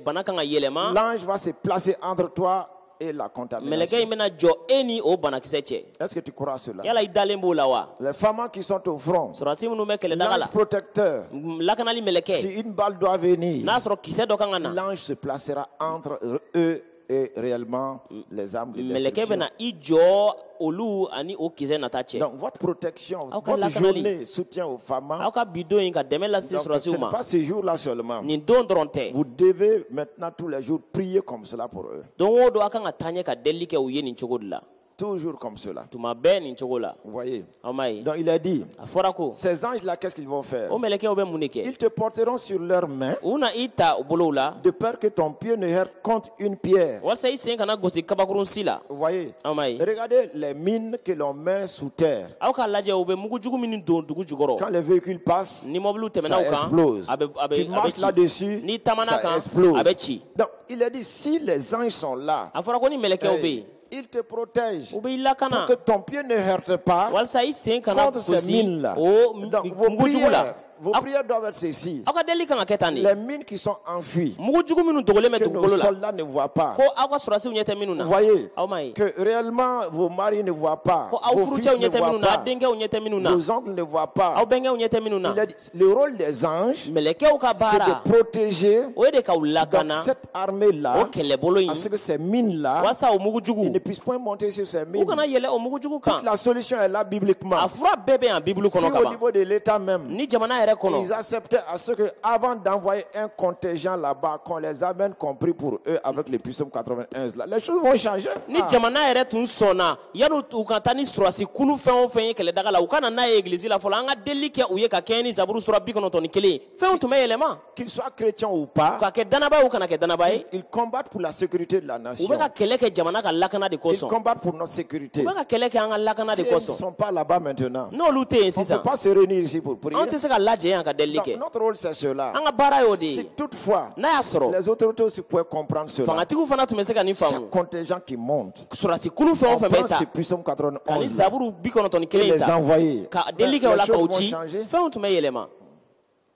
bana kan ka yɛlɛma l'ange va se placer entre toi et la mɛlɛkɛ contamination. in bɛna jɔ e ni o banakisɛ cɛ Est-ce que tu crois à cela? yala i dalen b'o la wa Les femmes qui sont au front, sɔrɔsi minnu bɛ kɛlɛdaga l'ange la protecteur, lakanali si mɛlɛkɛ une balle doit venir, n'a sɔrɔ kisɛ dɔ kan ka na l'ange se placera entre eux et réellement les armes de mɛlɛkɛ destruction. bɛna i jɔ olu ani o kisɛ nata cɛ Donc votre protection, Aw ka votre lakanali. journée soutien aux femmes. aw ka bi don in ka dɛmɛ lase Donc, ce sɔrɔsiw n'est ma pas ce jour-là seulement. nin don dɔrɔn tɛ Vous devez maintenant tous les jours prier comme cela pour eux. don o don a kan ka taa ɲɛ ka delili kɛ u ye nin cogo de la Toujours comme cela. tuma bɛɛ nin cogo la Vous voyez. aw m'a ye Donc il a dit, a fɔra ko ces anges-là, qu'est-ce qu'ils vont faire? o mɛlɛkɛw bɛ mun de kɛ Ils te porteront sur leurs mains, u na i ta u bolow la de peur que ton pied ne heurte contre une pierre. walasa i sen kana gosi kabakurun si la Vous voyez. aw m'a ye Regardez les mines que l'on met sous terre. aw k'a lajɛ u bɛ mugujugu minnu don dugu jukɔrɔ Quand les véhicules passent, ni mɔbiliw ça tɛmɛna u kan explose. a bɛ Tu marches ci là-dessus, n'i taamana ça kan explose. a bɛ ci Donc il a dit, si les anges sont là, a fɔra ko ni mɛlɛkɛw bɛ yen ils te protègent u bɛ i pour lakana que ton pied ne heurte pas walasa i sen kana contre ces gosi mines-là. o Donc vos mugujugu la prières doivent être ceci. aw ka delili kan ka kɛ tan de Les mines qui sont enfuies, mugujugu minnu dogolen bɛ que nos dugukolo la soldats ne voient pas. ko aw ka sɔrɔsiw ɲɛ tɛ minnu Vous na voyez aw m'a ye que réellement vos maris ne voient pas, ko aw vos fils furucɛw ne ɲɛ tɛ voient minnu na aw pas, denkɛw ɲɛ tɛ minnu na vos oncles ne voient pas. aw bɛnkɛw ɲɛ tɛ minnu na Il a dit, le rôle des anges, mɛlɛkɛw ka c'est baara de protéger o ye de k'aw donc, lakana cette o armée-là, kɛlɛbolo à in ce que ces mines-là, walasa o ils ne mugujugu puissent point monter sur ces u mines. kana yɛlɛ o mugujugu kan Toute la solution est là bibliquement. a fura bɛɛ bɛ yan bibulu Si kɔnɔ ka au ban niveau de l'État même, ni jamana yɛrɛ kɔnɔ ils acceptaient à ce que, avant d'envoyer un contingent là-bas, qu'on les amène compris pour eux avec les puissants 91 là, les choses vont changer. ni jamana yɛrɛ tun sɔnna yanni u ka taa ni surasi kulu fɛn o fɛn ye kɛlɛdaga la u ka na n'a ye egilizi la fɔlɔ an ka delili kɛ u ye ka kɛɲɛ ni zaburu sura 91 fɛnw tun bɛ yɛlɛma Qu'ils soient chrétiens ou u pas, ka kɛ danaba ye u kana kɛ danaba ye ils combattent pour la sécurité de la u nation. bɛ ka kɛlɛ kɛ jamana ka lakanali de Ils kosɔn combattent pour notre sécurité. u bɛ ka kɛlɛ kɛ an ka lakana Si de ils ne kosɔn sont pas là-bas maintenant, n'olu tɛ yen on ne sisan peut pas se réunir ici pour prier. anw tɛ se ka lajɛ yan ka delili Donc, kɛ notre rôle, c'est cela. an ka baara y'o de Si ye toutefois, n'a y'a sɔrɔ les autorités aussi pouvaient comprendre cela, fangatigiw fana tun bɛ se ka nin faamu chaque contingent qui monte, surasi kulu fɛn o on fɛn prend bɛ ta ce puissant ka ni 91 là, zaburu 91 et in les ta envoyer. ka Mais delili kɛ o les la choses k'o vont ci changer. fɛnw tun bɛ yɛlɛma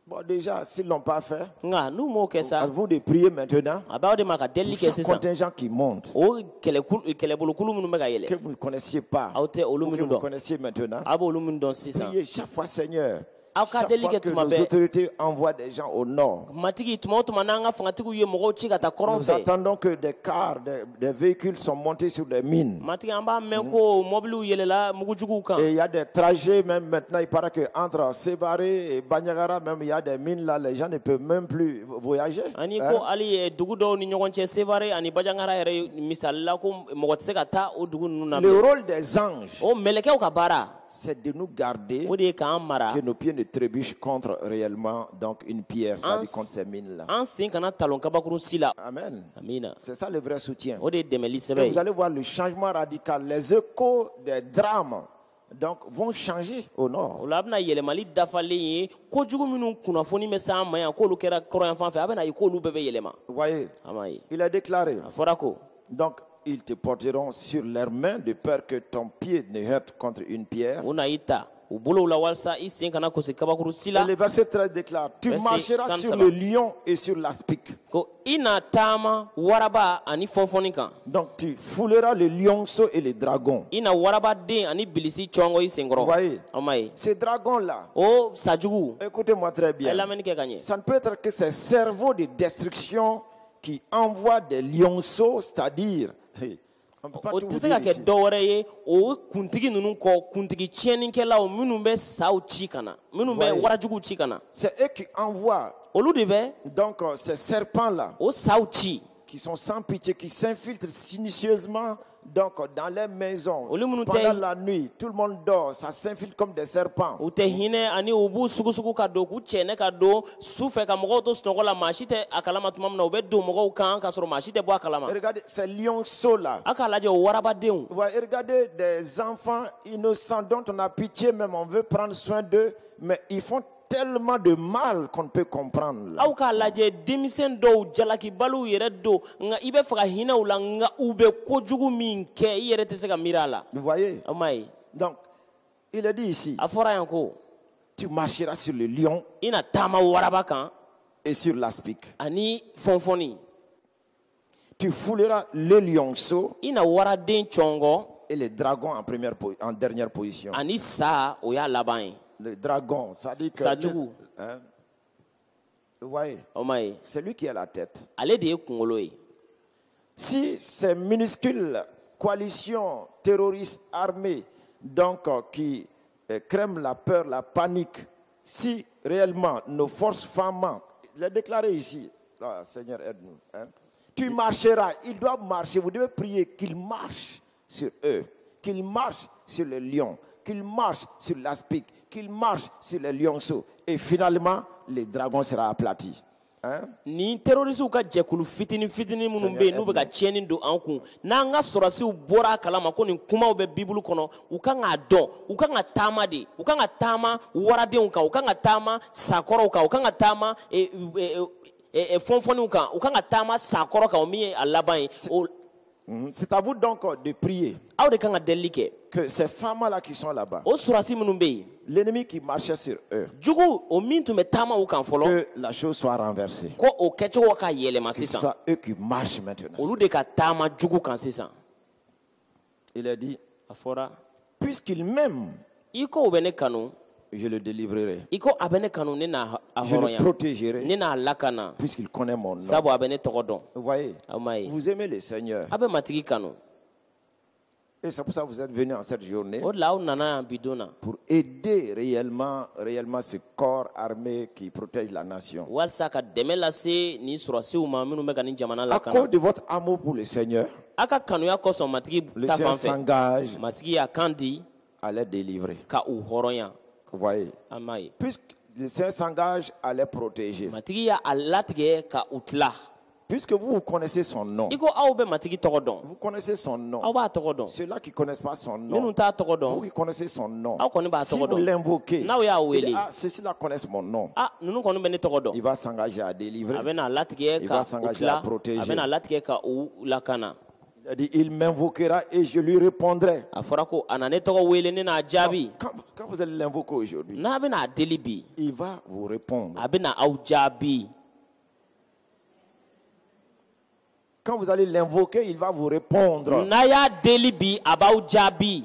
Bon, déjà, s'ils ne l'ont pas fait, nka n'u m'o kɛ à sa vous de prier maintenant a b'aw de ma ka delili pour kɛ chaque sisan contingent qui monte, o kɛlɛbolokulu minnu bɛ ka que yɛlɛ vous ne connaissiez pas, aw tɛ olu ou que minnu vous dɔn connaissiez maintenant. a b'olu minnu dɔn sisan Priez chaque fois, Seigneur. Aw ka Chaque deli fois kɛ que tuma nos bɛɛ autorités envoient des gens au nord, matigi tuma o tuma n'an ka fangatigiw ye mɔgɔw ci ka taa kɔrɔn nous fɛ attendons que des cars, des véhicules sont montés sur des mines. matigi an b'a mɛn ko mɔbiliw yɛlɛla mugujuguw kan Et il y a des trajets, même maintenant, il paraît qu'entre Sébaré et Banyagara, même il y a des mines là, les gens ne peuvent même plus voyager. ani Hein? ko hali dugu dɔw ni ɲɔgɔn cɛ sevare ani bajangara yɛrɛ misali la ko mɔgɔ tɛ se ka taa o dugu ninnu na Le bilen rôle des anges, o mɛlɛkɛw ka baara c'est de nous garder o de ye k'an mara que nos pieds ne trébuchent contre réellement donc une pierre, ça dit contre ces mines-là. an sen kana talon kabakuru si la Amen. amina C'est ça le vrai soutien. o de ye dɛmɛli Et sɛbɛ vous ye allez voir le changement radical. Les échos des drames donc, vont changer au nord. o la a bɛna yɛlɛmali dafalen ye kojugu minnu kunnafoni bɛ se an ma yan k'olu kɛra kɔrɔn fan fɛ a bɛna ye k'olu bɛɛ bɛ yɛlɛma Vous voyez, a ma ye il a déclaré. a fɔra ko Donc, ils te porteront sur leurs mains de peur que ton pied ne heurte contre une pierre. u na i ta u bolow la walasa i sen kana kosi kabakuru si Et la le verset 13 déclare, tu Verset marcheras 37. sur le lion et sur l'aspic. ko i na taama waraba ani fɔnfɔnni kan Donc, tu fouleras le lionceau et les dragons. i na warabaden ani bilisi cɔngɔ i Vous senkɔrɔ voyez, a ma ye ces dragons-là, o sajugu écoutez-moi très a ye bien. lamɛnni kɛ ka ɲɛ Ça ne peut être que ces cerveaux de destruction qui envoient des lionceaux, c'est-à-dire, hey, on ne peut pas o tout tɛ vous se ka dire kɛ ici. dɔ wɛrɛ ye o kuntigi ninnu kɔ kuntigi tiɲɛnikɛlaw minnu bɛ saw ci ka na minnu bɛ Voyez. warajuguw ci ka na C'est eux qui envoient olu de bɛ donc ces serpents-là o saw ci qui sont sans pitié, qui s'infiltrent silencieusement donc dans les maisons. Olu minnu tɛ- Pendant la nuit, tout le monde dort, ça s'infiltre comme des serpents. u tɛ hinɛ ani u b'u sugusugu ka don k'u cɛnɛ ka don su fɛ ka mɔgɔw to sunɔgɔ la maa si tɛ a kalama tuma min na u bɛ don mɔgɔw kan k'a sɔrɔ maa si tɛ bɔ a kalama Et regardez, ces lionceaux-là. a k'a lajɛ o warabadenw Vous voyez, regardez des enfants innocents dont on a pitié, même on veut prendre soin d'eux, mais ils font tellement de mal qu'on ne peut comprendre. là. aw k'a lajɛ denmisɛn dɔw jalakibaliw yɛrɛ don nka i bɛ fɛ ka hinɛ u la nka u bɛ kojugu min kɛ i yɛrɛ tɛ se ka miiri a la Vous voyez? aw m'a ye Donc, il est dit ici, a fɔra yan ko tu marcheras sur le lion i na taama waraba kan et sur l'aspic. ani fɔnfɔnni Tu fouleras le lionceau i na waraden cɔngɔ et les dragons en dernière position. ani sa o y'a laban ye Le dragon, ça dit que... Sajugu. Hein? Vous voyez, aw m'a ye c'est lui qui a la tête. ale de ye kunkolo ye Si ces minuscules coalitions terroristes armées, donc qui crèment la peur, la panique, si réellement nos forces femmes, il est déclaré ici, ah, Seigneur aide-nous, hein, tu marcheras, ils doivent marcher, vous devez prier qu'ils marchent sur eux, qu'ils marchent sur le lion, qu'ils marchent sur l'aspic, qu'ils marchent sur les lionceaux, et finalement, le dragon sera aplati. Hein? ni terrorisiw ka jɛkulu fitini fitini minnu bɛ yen n'u bɛ ka tiɲɛni don an kun n'an ka sɔrɔsiw bɔra a kalama ko nin kumaw bɛ bibulu kɔnɔ u kan k'a dɔn u kan ka taama de u kan ka taama waradenw kan u kan ka taama sakɔrɔw kan u kan ka taama fɔnfɔnniw kan u kan ka taama sakɔrɔ kan o min ye a laban ye o C'est à vous donc de prier aw de kan ka delili kɛ que ces femmes-là qui sont là-bas, o sɔrɔsi minnu bɛ yen l'ennemi qui marchait sur eux, jugu o min tun bɛ taama u kan fɔlɔ que la chose soit renversée. ko o kɛcogo ka yɛlɛma Que ce sisan soit eux qui marchent maintenant. olu de ka taama jugu kan sisan Il a dit, a fɔra puisqu'il m'aime, i ko o bɛ ne kanu je le délivrerai. i ko a bɛ ne kanu ne n'a a Je le hɔrɔnya protégerai, ne n'a lakana puisqu'il connaît mon nom. sabu a bɛ ne tɔgɔ dɔn Vous voyez, aw m'a ye vous aimez le Seigneur. a bɛ matigi kanu Et c'est pour ça que vous êtes venus en cette journée, o de la aw nana yan bi don na pour aider réellement ce corps armé qui protège la nation. walasa ka dɛmɛ lase nin sɔrɔsiw ma minnu bɛ ka nin jamana À lakana cause de votre amour pour le Seigneur, a ka kanuya kosɔn matigi le ta Seigneur fan fɛ s'engage matigi y'a kan di à les délivrer. ka u hɔrɔnya Vous voyez, a m'a ye puisque le Seigneur s'engage à les protéger, matigi y'a latigɛ ka u tila Puisque vous connaissez son nom. i ko aw bɛ matigi tɔgɔ dɔn Vous connaissez son nom. aw b'a tɔgɔ dɔn Ceux-là qui ne connaissent pas son minnu nom. t'a tɔgɔ Vous dɔn qui connaissez son nom. aw kɔni b'a Si tɔgɔ vous dɔn l'invoquez, n'aw y'a il dit, wele ah, ceux-là connaissent mon nom. ninnu kɔni bɛ ne tɔgɔ dɔn Il va s'engager à délivrer. a bɛ n'a latigɛ Il ka va u s'engager à tila protéger. a bɛ n'a latigɛ ka u lakana Il a dit, il m'invoquera et je lui répondrai. a fɔra ko a na ne tɔgɔ wele ne n'a jaabi Quand vous allez l'invoquer aujourd'hui, n'a bɛ n'a deli bi il va vous répondre. a bɛ na aw jaabi Quand vous allez l'invoquer, il va vous répondre. n'a y'a deli bi a b'aw jaabi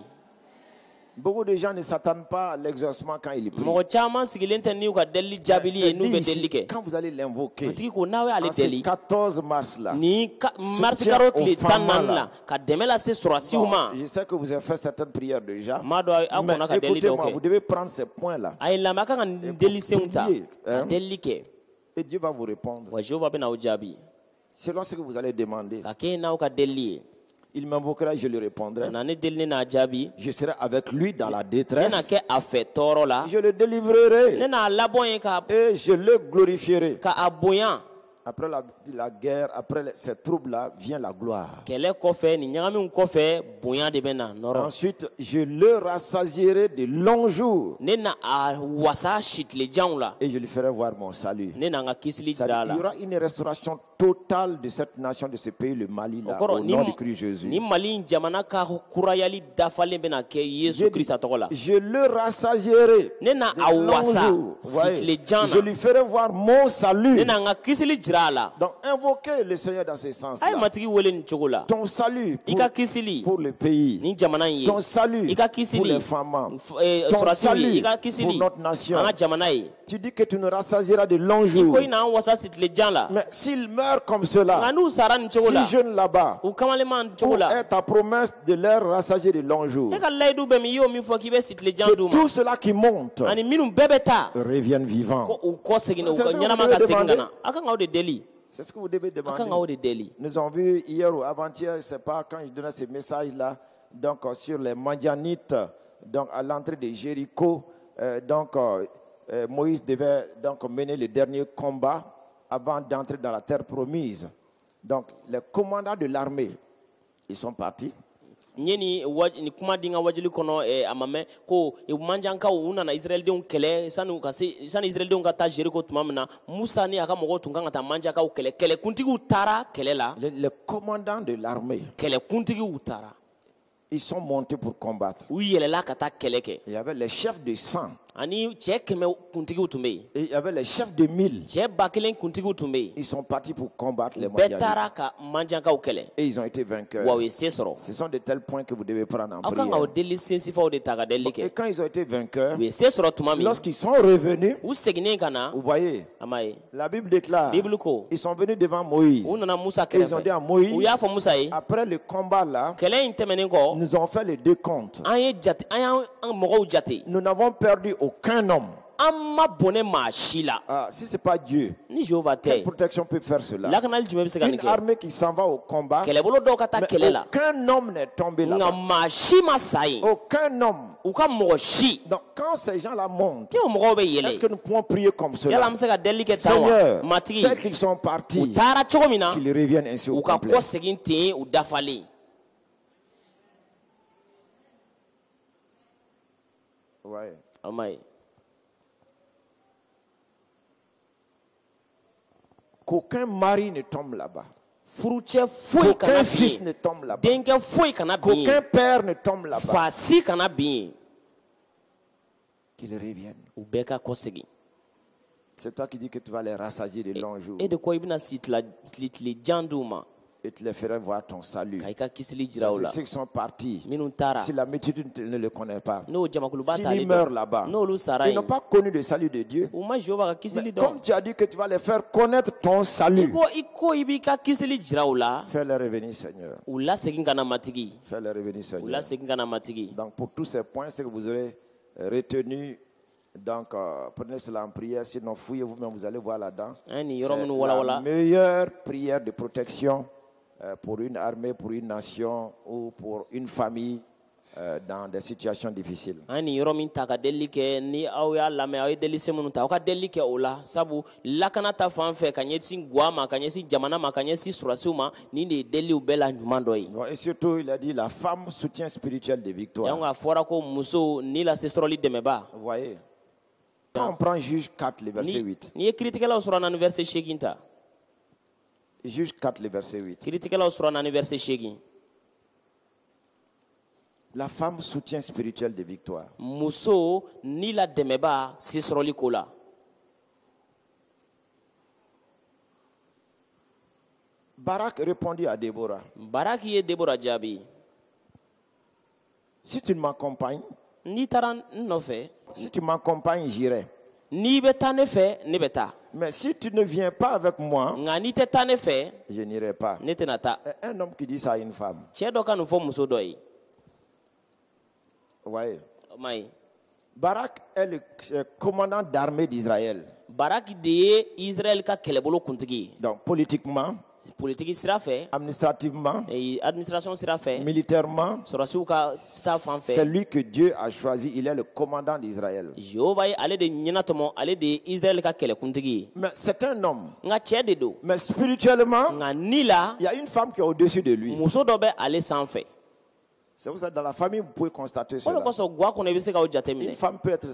Beaucoup de gens ne s'attendent pas à l'exaucement quand ils prient. mɔgɔ caman sigilen tɛ n'u ka delili jaabili ye C'est n'u dit bɛ ici, delili kɛ quand vous allez l'invoquer, matigi ko n'aw y'ale en ce deli 14 mars là, ni marisi Soutien karo aux tile femmes 14 là. la ka dɛmɛ lase sɔrɔsiw bon, ma je sais que vous avez fait certaines prières déjà, m'a dɔn aw mais kɔnna ka delili dɔw écoutez-moi, vous kɛ devez prendre ces points-là a ye lamɛn a ka kan ka delisenw ta prier, ka hein. delili kɛ Et Dieu va vous répondre. wa jehova bɛ n'aw jaabi Selon ce que vous allez demander. ka kɛ n'aw ka delili ye Il m'invoquera, je lui répondrai. a na ne deli ne n'a jaabi Je serai avec lui dans la ne détresse. na kɛ a fɛ tɔɔrɔ la Je le délivrerai ne n'a labɔ ye ka et je le glorifierai. a bonya Après la guerre, après ces troubles-là, vient la gloire. kɛlɛ kɔfɛ nin ɲagaminw kɔfɛ bonya de bɛ na nɔrɔ Ensuite, je le rassasierai de longs jours ne na a wasa sitilejanw la et je lui ferai voir mon salut. ne na n ka kisili C'est-à-dire, jira a il la y aura une restauration totale de cette nation, de ce pays, le Mali, o là, kɔrɔ au nom de Christ Jésus. ni mali in jamana ka kurayali dafalen bɛna kɛ yesu J'ai dit, krista tɔgɔ la je le rassasierai ne na de a longs wasa jours. Voyez, sitilejan je na lui ferai voir mon salut. ne na n ka kisili jira a la Donc, invoquez le Seigneur dans ce a ye sens-là. matigi wele nin cogo la Ton salut i ka kisili pour le pays. ni jamana in ye Ton salut i ka pour kisili les femmes. Ton sɔrɔsiw ye salut i ka pour kisili notre nation. an ka jamana ye Tu dis que tu nous rassasieras de longs i jours. ko i n'an wasa sitilejan la Mais s'il meurt comme nka cela, n'u sara nin cogo si la jeune là-bas, u kamalema nin où cogo la est ta promesse de leur rassasier de longs jours? e ka layidu bɛ min i y'o min fɔ k'i bɛ sitilejan Que d'u ma tout cela qui monte ani minnu bɛɛ bɛ taa revienne ko vivant. u kɔ segin u C'est ka ce que ɲɛnama vous ka devez segin ka demander. na a kan k'aw de deli C'est ce que vous devez a kan k'aw demander. de deli Nous avons vu hier ou avant-hier, je ne sais pas, quand je donnais ce message-là, donc sur les Madianites, donc à l'entrée de Jéricho, Moïse devait donc mener le dernier combat avant d'entrer dans la terre promise. Donc les commandants de l'armée, ils sont partis. n ye ni kuma di n ka wajuli kɔnɔ a ma mɛn ko manjankaw u nana israɛlidenw kɛlɛ sani israɛlidenw ka taa jeriko tuma min na musa ni a ka mɔgɔw tun kan ka taa manjankaw kɛlɛ kɛlɛkuntigiw taara kɛlɛ la Les commandants de l'armée, kɛlɛkuntigiw taara ils sont montés pour combattre. u yɛlɛla ka taa kɛlɛ kɛ Il y avait les chefs de 100 ani cɛɛ 100 kuntigiw tun bɛ yen et il y avait les chefs de 1000. cɛɛ 1000 kuntigiw tun bɛ yen Ils sont partis pour combattre les bɛɛ Madianites. taara ka manjankaw kɛlɛ Et ils ont été vainqueurs. wa u ye se sɔrɔ Ce sont de tels points que vous devez prendre en aw kan k'aw prière. deli sensifaw de ta ka delili Et kɛ quand ils ont été vainqueurs, u ye se sɔrɔ tuma min lorsqu'ils sont revenus, u seginnen ka na vous voyez, a ma ye la Bible déclare, bibulu ko ils sont venus devant Moïse. u nana musa Et ils ont dit à kɛrɛfɛ Moïse, u y'a fɔ musa ye après le combat là, kɛlɛ in tɛmɛnen kɔ nous avons fait les décomptes. an y'an mɔgɔw jate Nous n'avons perdu aucun homme. an ma bɔnɛ maa si la Ah, si ce n'est pas Dieu, ni jehova quelle tɛ protection peut faire cela? lakanali jumɛn bɛ se ka nin Une kɛ armée qui s'en va au combat, kɛlɛbolo dɔw ka taa mais kɛlɛ la aucun homme n'est tombé nka là-bas. maa si ma sa yen Aucun homme. u ka mɔgɔ si Donc quand ces gens-là montent, ni o mɔgɔw bɛ est-ce que yɛlɛ nous pouvons prier comme yala cela? an bɛ se ka delili kɛ tan wa Seigneur, matigi tel qu'ils sont u partis, taara cogo min na qu'ils reviennent ainsi au u ka complet. kɔ segin ten u dafalen Ouais. a ma ye Qu'aucun mari ne tombe là-bas. furucɛ foyi kana Qu'aucun bin fils yen ne tombe là-bas. denkɛ foyi kana bin Qu'aucun yen père ne tombe là-bas. fa si kana bin yen Qu'ils reviennent. u bɛɛ ka kɔ segin C'est toi qui dis que tu vas les rassasier de longs jours. e de ko i bɛna tile jan d'u ma Et tu les feras voir ton salut. ka i ka kisili jira u la Ceux qui sont partis, minnu taara si la multitude ne le connaît pas, n'o jamakuluba s'ils t'ale meurent dɔn là-bas, n'olu sara ils n'ont yen pas connu le salut de Dieu. u ma jehova ka kisili Mais dɔn comme tu as dit que tu vas les faire connaître ton i salut, ko i b'i ka kisili jira u la fais-les revenir, Seigneur. u lasegin ka na matigi Fais-les revenir, u Seigneur. lasegin ka na matigi Donc pour tous ces points, c'est que vous aurez retenu. Donc prenez cela en prière, sinon fouillez vous-même, vous allez voir là-dedans. an ni C'est yɔrɔ minnu la walawala meilleure prière de protection pour une armée, pour une nation ou pour une famille dans des situations difficiles. an ni yɔrɔ min ta ka delili kɛ ni aw y'a lamɛn aw ye delise minnu ta aw ka delili kɛ o la sabu lakana ta fan fɛ ka ɲɛsin guwa ma ka ɲɛsin jamana ma ka ɲɛsin surasiw ma nin de ye deliliw bɛɛ la ɲuman dɔ ye. Et surtout, il a dit la femme soutien spirituel de victoire. jango a fɔra ko muso ni lase sɔrɔli dɛmɛba. Vous voyez, quand on prend Juge 4, le verset 8. N'i ye kiiritigɛlaw sɔrɔ naani verset 8 ta. Juge 4, le verset 8. kiiritigɛlaw sɔrɔ naani verset 8. La femme soutien spirituel de victoire. muso ni la dɛmɛba se sɔrɔli ko la. Barak répondit à Déborah. baraki ye debora jaabi. Si tu ne m'accompagnes, n'i taara n nɔfɛ si tu m'accompagnes, j'irai. n'i bɛ taa ne fɛ ne bɛ taa. Mais si tu ne viens pas avec moi, nka n'i tɛ taa ne fɛ je n'irai pas. ne tɛna taa. Un homme qui dit ça à une femme. cɛ dɔ ka nin fɔ muso dɔ ye. Vous voyez, o ma ye. Barak est le commandant d'armée d'Israël. baraki de ye israɛl ka kɛlɛbolo kuntigi ye. Donc politiquement, politiki sira fɛ administrativement, administration sira fɛ militairement, sɔrɔsiw ka taa fan c'est fɛ. lui que Dieu a choisi. Il est le commandant d'Israël. jehova ye ale de ɲɛnatɔmɔ ale de ye israɛl ka kɛlɛkuntigi ye. Mais c'est un homme. nka cɛ de don. Mais spirituellement, nka ni la il y a une femme qui est au-dessus de lui. muso dɔ bɛ ale sanfɛ. C'est pour ça que dans la famille, vous pouvez constater o de cela. kosɔn guwa kɔnɔ i bɛ se k'aw Une jateminɛ. femme peut être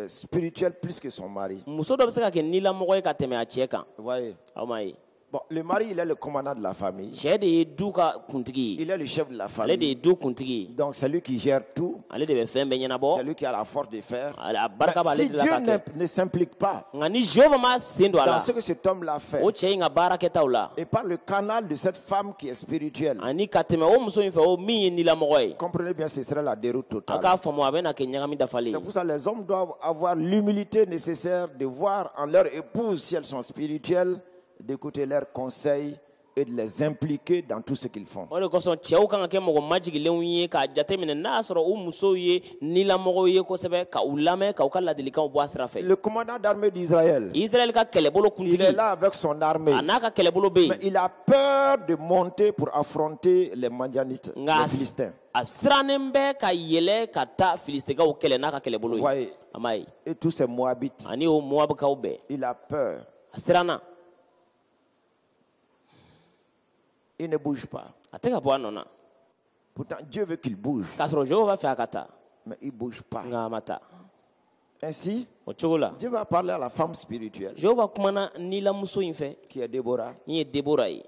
spirituelle plus que son mari. muso dɔ bɛ se ka kɛ nilamɔgɔ ye ka tɛmɛ a cɛ kan. Vous voyez? aw ma ye. Bon, le mari, il est le commandant de la famille. cɛ de ye du ka kuntigi ye. Il est le chef de la ale de ye famille. du kuntigi ye. Donc, c'est lui qui gère tout. ale de bɛ fɛn bɛɛ C'est ɲɛnabɔ. lui qui a la force de faire. a barika Mais b'ale si de la Dieu ka kɛ. ne s'implique pas nka ni jehova ma sen don a dans la ce que cet homme l'a fait, o cɛ in ka baarakɛtaw la et par le canal de cette femme qui est spirituelle, ani ka tɛmɛ o muso in fɛ o min ye nilamɔgɔ ye. comprenez bien, ce serait la déroute an totale. k'a faamu a bɛ na kɛ ɲagami dafalen C'est ye. pour ça que les hommes doivent avoir l'humilité nécessaire de voir en leur épouse, si elles sont spirituelles, d'écouter leurs conseils et de les impliquer dans tout ce qu'ils font. o de kosɔn cɛw kan ka kɛ mɔgɔ majigilenw ye k'a jateminɛ n'a y'a sɔrɔ u musow ye nilamɔgɔw ye kosɛbɛ ka u lamɛn k'u ka ladilikanw bɔ a sira fɛ. Le commandant d'armée d'Israël, israɛl ka kɛlɛbolo il est kuntigi là avec son armée, a n'a ka kɛlɛbolo bɛ mais yen il a peur de monter pour affronter les Madianites, les nka Philistins. a sirannen bɛ ka yɛlɛ ka taa filisitikaw kɛlɛ n'a ka kɛlɛbolo ye. Voyez, a ma ye. et tous ces Moabites, ani o moabikaw bɛɛ il a peur. a siranna Il ne bouge pas. a tɛ ka bɔ a nɔ na Pourtant, Dieu veut qu'il bouge, k'a sɔrɔ jehova fɛ a ka taa mais il ne bouge pas. nka a ma taa. Ainsi, o cogo la Dieu va parler à la femme spirituelle, jehova kumana nilamuso in fɛ qui est Déborah. min ye debora ye.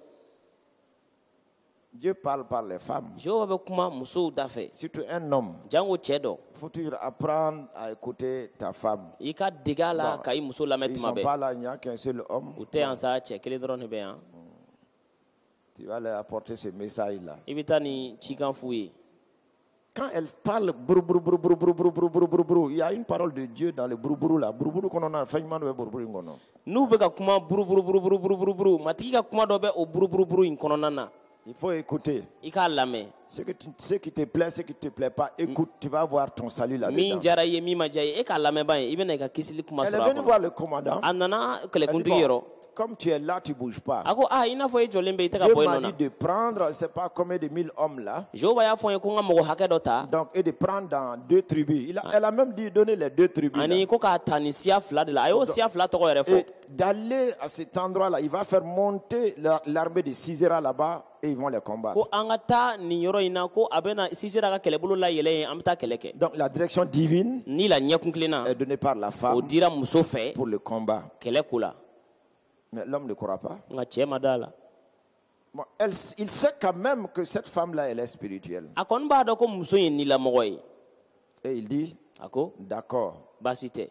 Dieu parle par les femmes. jehova bɛ kuma musow da fɛ Surtout un homme. jango cɛ dɔ Il faut toujours apprendre à écouter ta femme. i ka dege a la Bon, ka i muso lamɛn Ils ne tuma sont bɛɛ. pas là, il n'y a qu'un seul homme. u tɛ yan sa cɛ kelen dɔrɔn de bɛ yan. Tu vas leur apporter ce message-là. i bɛ taa ni cikan f'u ye. Quand elle parle brou, brou, brou, brou, brou, brou, brou, brou, brou, brou, il y a une parole de Dieu dans le brou, brou là. Brou, brou qu'on a fait, il brou, brou, qu'on a. n'u bɛ ka kuma buruburu matigi ka kuma dɔ bɛ o buruburu in kɔnɔna na Il faut écouter. i k'a lamɛn. Ce qui te plaît, ce qui ne te plaît pas, écoute, tu vas voir ton salut min là-dedans. diyara i ye min ma diya i ye e k'a lamɛnba ye i bɛ na i ka kisili kuma Elle est sɔrɔ a venue kɔnɔ. voir le commandant. a nana Elle dit, kɛlɛkuntigi bon, yɔrɔ comme tu es là, tu ne bouges pas. a ko i n'a fɔ e jɔlen bɛ i tɛ ka Dieu bɔ i m'a nɔ na. dit de prendre, je ne sais pas combien de 1000 hommes là. jehova y'a fɔ n ye ko n ka mɔgɔ hakɛ dɔ ta Donc, et de prendre dans 2 tribus. Elle a même dit donner les 2 tribus. là. ani ko k'a ta ni siya fila de la a y'o siya fila tɔgɔ yɛrɛ fɔ. Et d'aller à cet endroit-là, il va faire monter l'armée de Sisera là-bas et ils vont les combattre. ko an ka taa nin yɔrɔ in na ko a bɛ na sisera ka kɛlɛbolo la yɛlɛ yen an bɛ taa kɛlɛ kɛ. Donc la direction divine ni la ɲɛkun kilenna est donnée par la o femme dira muso fɛ pour le combat. kɛlɛ ko la Mais l'homme ne croit pas. nka cɛ ma da la. Bon, il sait quand même que cette femme-là, elle est spirituelle. a kɔni b'a dɔn ko muso in ye nilamɔgɔ ye. Et il dit, a ko d'accord, baasi tɛ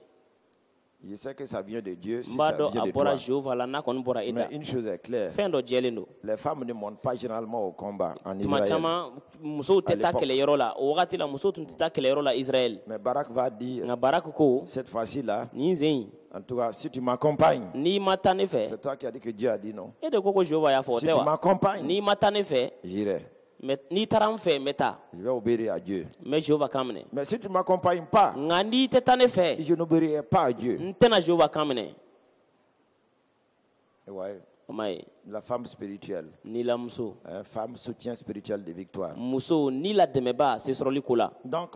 je sais que ça vient de Dieu, si n b'a ça dɔn vient a de bɔra toi. jehova la n'a kɔni bɔra e da. Mais une chose est claire, fɛn dɔ jɛlen don. les femmes ne montent pas généralement au combat en tuma Israël. caman musow tɛ taa l'époque. kɛlɛyɔrɔ la o wagati la musow tun tɛ taa kɛlɛyɔrɔ la israɛl. Mais Barak va dire, nka baraki ko cette fois-ci-là, nin sen in en tout cas, si tu m'accompagnes, n'i ma taa ne fɛ c'est toi qui as dit que Dieu a dit non. e de ko jehova y'a fɔ o Si tɛ tu wa. m'accompagnes, n'i ma taa ne fɛ j'irai. n'i taara n fɛ n bɛ taa Je vais obéir à Dieu. n bɛ jehova kan minɛ. Mais si tu ne m'accompagnes pas, nka n'i tɛ taa ne fɛ je n'obéirai pas à Dieu. n tɛna jehova kan minɛ. Ouais. Amaye. La femme spirituelle. Ni la muso. Femme soutien spirituel de victoire. Muso ni la dɛmɛba se sɔrɔli ko la. Donc,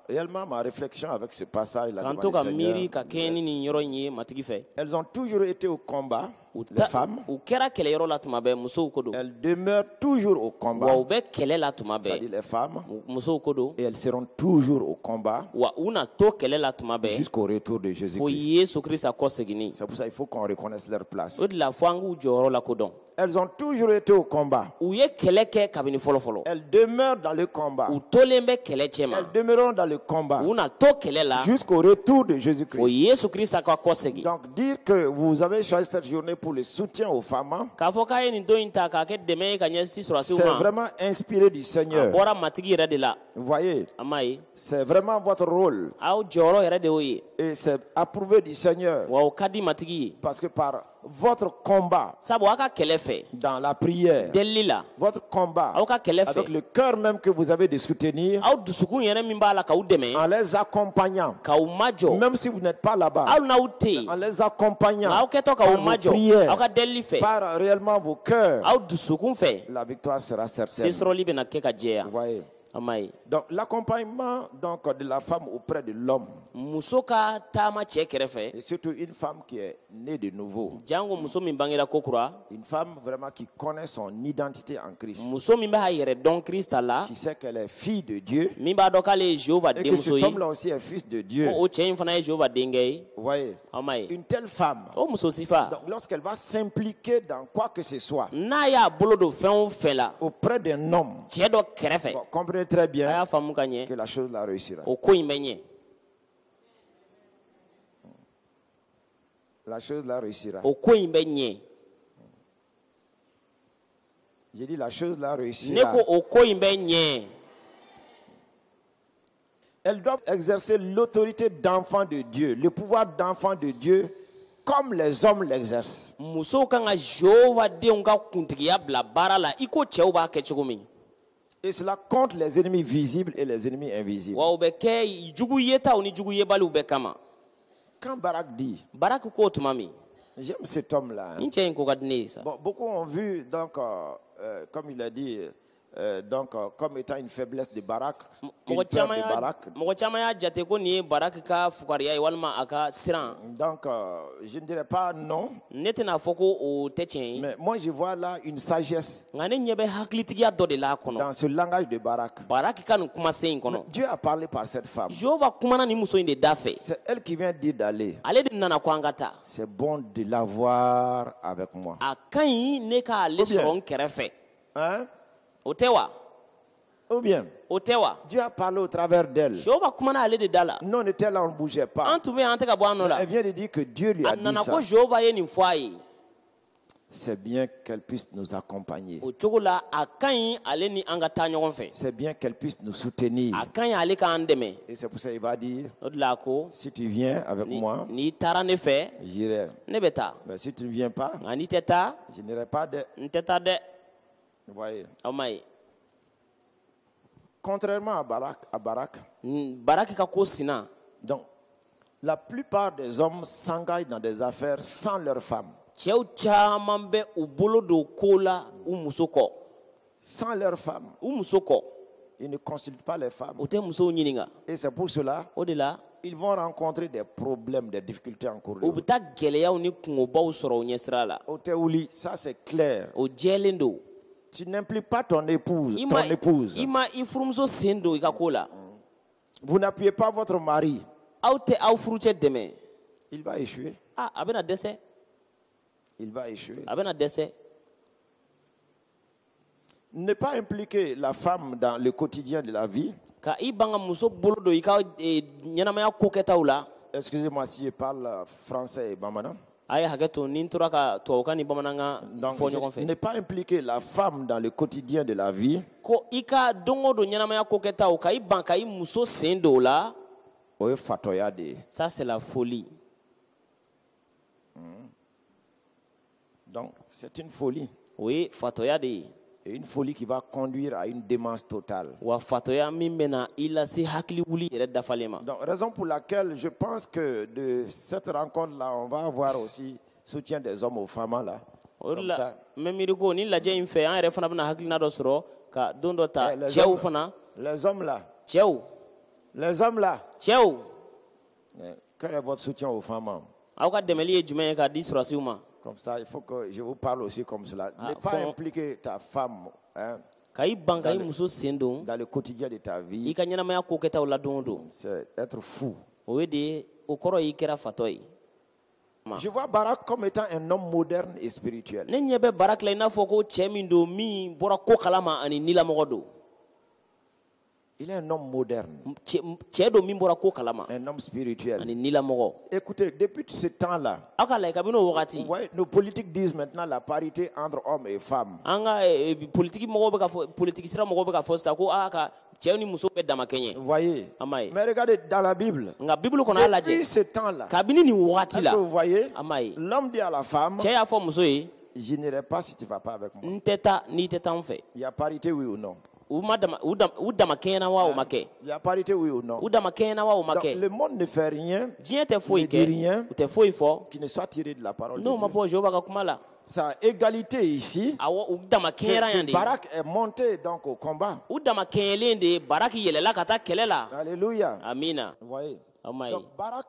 réellement, ma réflexion avec ce passage là, K'an devant to le ka Seigneur, miiri ka kɛɲɛ ni nin yɔrɔ in ye matigi fɛ. elles ont toujours été au combat, les femmes. U kɛra kɛlɛyɔrɔ la tuma bɛɛ musow ko don. Elles demeurent toujours au combat, Wa u bɛ kɛlɛ la tuma c'est-à-dire bɛɛ. les femmes, Musow ko don. et elles seront toujours au combat Wa u na to kɛlɛ la tuma bɛɛ. jusqu'au retour de Fo Jésus-Christ. Yesu Kirista kɔ seginni. C'est pour ça qu'il faut qu'on reconnaisse leur place. O de la fo an k'u jɔyɔrɔ la ko dɔn. Elles ont toujours été au combat. U ye kɛlɛ kɛ kabini fɔlɔfɔlɔ. Elles demeurent dans le combat. U tolen bɛ kɛlɛ cɛ ma. Elles demeureront dans le combat U na to kɛlɛ la. jusqu'au retour de Fo Jésus-Christ. Yesu Kirista ka kɔ segin. Donc, dire que vous avez choisi cette journée pour le soutien aux femmes, K'a fɔ k'a ye nin don in ta k'a kɛ dɛmɛ ye ka ɲɛsin sɔrɔdasiw c'est ma. vraiment inspiré du A Seigneur. bɔra matigi yɛrɛ de la. Vous voyez, A m'a ye. c'est vraiment votre rôle Aw jɔyɔrɔ yɛrɛ de y'o ye. et c'est approuvé du Seigneur Wa o ka di matigi ye. parce que par votre combat Sabu aw ka kɛlɛ fɛ. dans la prière, Delili la. votre combat Aw ka kɛlɛ avec fɛ. le cœur même que vous avez de soutenir, Aw dusukun yɛrɛ min b'a la k'aw dɛmɛ. en les accompagnant, K'aw majɔ. même si vous n'êtes pas là-bas, Aw n'aw tɛ yen. en les accompagnant Aw kɛtɔ par k'aw vos majɔ. prières, Aw ka delili fɛ. par réellement vos cœurs, Aw dusukun fɛ. la victoire sera Se certaine. sɔrɔli bɛna kɛ ka jɛya. Vous voyez. A m'a ye. Donc l'accompagnement donc, de la femme auprès de l'homme, Muso ka taama cɛ kɛrɛfɛ. et surtout une femme qui est née de nouveau, Jango muso min bangera kokura. une femme vraiment qui connaît son identité en Christ, Muso min bɛ a yɛrɛ dɔn Krista la. qui sait qu'elle est fille de Dieu Min b'a dɔn k'ale ye Jehova et que denmuso cet ye. homme-là aussi est fils de Dieu. Ko o cɛ in fana ye Jehova denkɛ ye. Vous voyez, A m'a ye. une telle femme, O muso sifa. donc, lorsqu'elle va s'impliquer dans quoi que ce soit N'a y'a bolo don fɛn o fɛn la. auprès d'un homme, Cɛ dɔ kɛrɛfɛ. bon, comprenez très A bien y'a faamu ka ɲɛ. que la chose la réussira. O ko in bɛ ɲɛ. La chose la réussira. O ko in bɛ ɲɛ. J'ai dit la chose la Ne réussira. ko o ko in bɛ ɲɛ. Elles doivent exercer l'autorité d'enfant de Dieu, le pouvoir d'enfant de Dieu, comme les hommes l'exercent. Musow kan ka Jehova denw ka kuntigiya bila baara la i ko cɛw b'a kɛ cogo min. Et cela contre les ennemis visibles et les ennemis invisibles. Wa o bɛ kɛ jugu yetaw ni jugu yebaliw bɛɛ kama. Quand Barak dit, Baraki ko tuma min. j'aime cet homme-là, hein. Nin cɛ in ko ka di ne ye sa. Bon, beaucoup ont vu, donc, comme il a dit, comme étant une faiblesse de Barak, une Mɔgɔ peur caman de y'a Barak. mɔgɔ caman y'a jate ko nin ye Baraki ka fugariya ye walima a ka siran. Donc, je ne dirais pas non, Ne tɛna fɔ ko o tɛ tiɲɛ ye. mais moi je vois là une sagesse Nka ne ɲɛ bɛ hakilitigiya dɔ de la a kɔnɔ. dans ce langage de Barak. Baraki ka nin kumasen in kɔnɔ. Dieu a parlé par cette femme. Jehova kumana nin muso in de da fɛ. C'est elle qui vient dire d'aller. Ale de nana ko an ka taa. C'est bon de l'avoir avec moi. A ka ɲi ne k'ale Ou bien. sɔrɔ n kɛrɛfɛ. Hein? O tɛ wa? Ou bien, O tɛ wa? Dieu a parlé au travers d'elle. Jehova kumana ale de da la. Non, on était là, on ne bougeait pas. An tun bɛ yan an tɛ ka bɔ an nɔ la. Elle vient de dire que Dieu lui A a dit nana ça. ko Jehova ye nin fɔ a ye. C'est bien qu'elle puisse nous accompagner. O cogo la a ka ɲi ale ni an ka taa ɲɔgɔn fɛ. C'est bien qu'elle puisse nous soutenir. A ka ɲi ale k'an dɛmɛ. Et c'est pour ça qu'il va dire, O de la a ko si tu viens avec moi, n'i taara ne fɛ j'irai. ne bɛ taa. Mais si tu ne viens pas, Nka n'i tɛ taa je n'irai pas. n tɛ taa dɛ. Vous voyez. Aw m'a ye. Contrairement à Barak, Baraki ka ko sina. donc, la plupart des hommes s'engagent dans des affaires sans leur femme. Cɛw caman bɛ u bolo don ko la u muso kɔ. Sans leur femme. U muso kɔ. Ils ne consultent pas les femmes. O tɛ musow ɲininka. Et c'est pour cela O de la ils vont rencontrer des problèmes, des difficultés en cours de u route. bɛ taa gɛlɛyaw ni kungobaw sɔrɔ u ɲɛsira la. Au Théouli, ça c'est clair. O jɛlen don. Tu n'impliques pas ton épouse. I Ton ma épouse. i furumuso sen don i ka ko la. Vous n'appuyez pas votre mari. Aw tɛ aw furucɛ dɛmɛ. Il va échouer. A bɛna dɛsɛ. Il va échouer. A bɛna dɛsɛ. Ne pas impliquer la femme dans le quotidien de la vie. Ka i ban ka muso bolo don i ka ɲɛnamaya ko kɛtaw la. Excusez-moi si je parle français et bamana. A ye hakɛ to ni n tora ka tubabukan ni bamanankan Donc, fɔ ɲɔgɔn fɛ. ne pas impliquer la femme dans le quotidien de la vie. Ko i ka don o don ɲɛnamaya ko kɛtaw ka i ban ka i muso sen don o la. O ye fatoya de ye. Ça c'est la folie. Donc, c'est une folie. O ye fatoya de ye. Et une folie qui va conduire à une démence totale. Wa fatoya min bɛna i lase hakili wuli yɛrɛ dafalen ma. Donc, raison pour laquelle je pense que de cette rencontre-là, on va avoir aussi soutien des hommes aux femmes là. O de Comme la ça. n bɛ miiri ko ni lajɛ in fɛ an yɛrɛ fana bɛna hakilina dɔ sɔrɔ ka don dɔ ta Les cɛw hommes- fana Les hommes là, cɛw les hommes là, cɛw quel est votre soutien aux femmes? aw ka dɛmɛli ye jumɛn ye k'a di sɔrɔsiw ma Comme ça, il faut que je vous parle aussi comme cela. Ah, Ne pas faut- impliquer ta femme hein, ka i ban ka i Dans le- muso sen don dans le quotidien de ta i vie. ka ɲɛnamaya ko kɛtaw la don o don C'est être fou. o ye de ye o kɔrɔ y'i kɛra fatɔ ye Je vois Barak comme étant un homme moderne et spirituel. ne ɲɛ bɛ baara kila i n'a fɔ ko cɛ min don min bɔra ko kalama ani nilamɔgɔ don Il est un homme moderne, cɛ don min bɔra ko kalama un homme spirituel. ani nilamɔgɔ Écoutez, depuis ce temps-là, aw ka layɛ kabini o wagati vous voyez, nos politiques disent maintenant la parité entre hommes et femmes. an ka politiki mɔgɔw bɛ ka fɔ politiki sira mɔgɔw bɛ ka fɔ sisan ko a ka cɛw ni muso bɛ dama kɛɲɛ Vous voyez? an m'a ye Mais regardez dans la Bible, nka bibulu kɔnɔ a depuis lajɛ ce temps-là, kabini nin wagati est-ce la que vous voyez? an m'a ye L'homme dit à la femme, cɛ y'a fɔ muso ye je n'irai pas si tu ne vas pas avec moi. n tɛ taa n'i tɛ taa n fɛ Il y a parité, oui ou non? u dama kɛɲɛna wa o ma kɛ Il y a parité, oui ou non? u dama kɛɲɛna wa o ma Donc, kɛ le monde ne fait rien diɲɛ tɛ foyi ne dit kɛ rien u tɛ foyi fɔ qui ne soit tiré de la parole de n'o ma Dieu. bɔ Jehova ka kuma la Sa égalité ici, awɔ u dama kɛɲɛra yan que de Barak est monté donc au combat. u dama kɛɲɛlen de ye baraki yɛlɛla ka taa kɛlɛ la Alléluia. amina Vous voyez? an m'a ye Donc Barak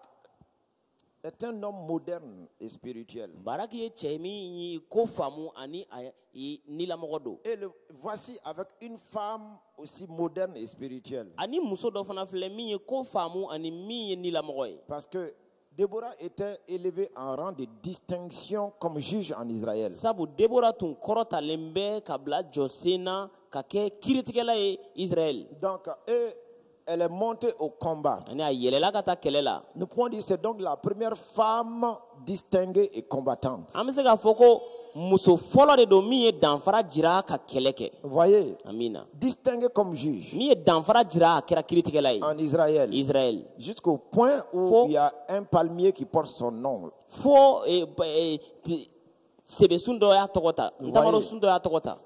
est un homme moderne et spirituel. baraki ye cɛ min ye ko faamu ani a ye nilamɔgɔ don Et le voici avec une femme aussi moderne et spirituelle. ani muso dɔ fana filɛ min ye ko faamu ani min ye nilamɔgɔ ye Parce que Déborah était élevée en rang de distinction comme juge en Israël. sabu debora tun kɔrɔtalen bɛ ka bila jɔsen na ka kɛ kiiritigɛla ye israɛl Donc, elle est montée au combat. ani a yɛlɛla ka taa kɛlɛ la Nous pouvons dire que c'est donc la première femme distinguée et combattante. an bɛ se k'a fɔ ko muso fɔlɔ de don min ye danfara jira ka kɛlɛ kɛ Vous voyez? amina Distinguée comme juge min ye danfara jira a kɛra kiiritigɛla ye en Israël. israɛl Jusqu'au point où Faut- il y a un palmier qui porte son nom. fo sɛbɛsun dɔ y'a tɔgɔ ta ntamarosun dɔ y'a tɔgɔ ta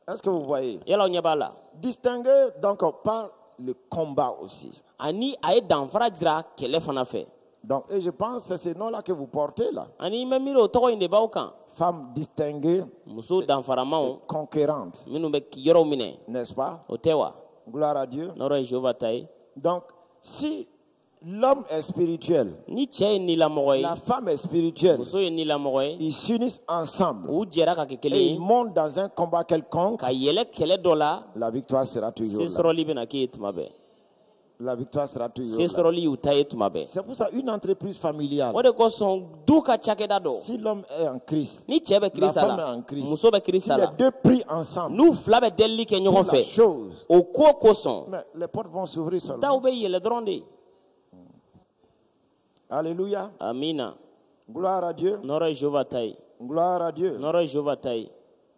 Est-ce que vous voyez? yala aw ɲɛ b'a la Distinguée donc par le combat aussi. ani a ye danfara jira kɛlɛ fana fɛ Donc, et je pense que c'est ce nom-là que vous portez là. ani n bɛ miiri o tɔgɔ in de b'aw kan Femme distinguée, muso danfaramaw conquérante, minnu bɛ yɔrɔw minɛ n'est-ce pas? o tɛ wa Gloire à Dieu. n'o ye jehova ta ye Donc, si l'homme est spirituel, ni cɛ ye nilamɔgɔ ye la femme est spirituelle, muso ye nilamɔgɔ ye ils s'unissent ensemble u jɛra ka kɛ kelen et ye ils montent dans un combat quelconque, ka yɛlɛ kɛlɛ dɔ la la victoire sera toujours se là. sɔrɔli bɛna k'e ye tuma bɛɛ La victoire sera toujours se là. sɔrɔli y'u ta ye tuma bɛɛ C'est pour ça une entreprise familiale. o de kosɔn du ka cakɛda dɔ Si l'homme est en Christ, ni cɛ bɛ la kirista femme est la en Christ, muso bɛ si kirista les la deux prient ensemble n'u fila bɛ delili kɛ pour ɲɔgɔn la fɛ chose, o ko kosɔn mais les portes vont s'ouvrir daw seulement. bɛ yɛlɛ dɔrɔn de Alléluia. amina Gloire à Dieu. n'ɔrɔ ye jehova ta ye Gloire à Dieu. n'ɔrɔ ye jehova ta ye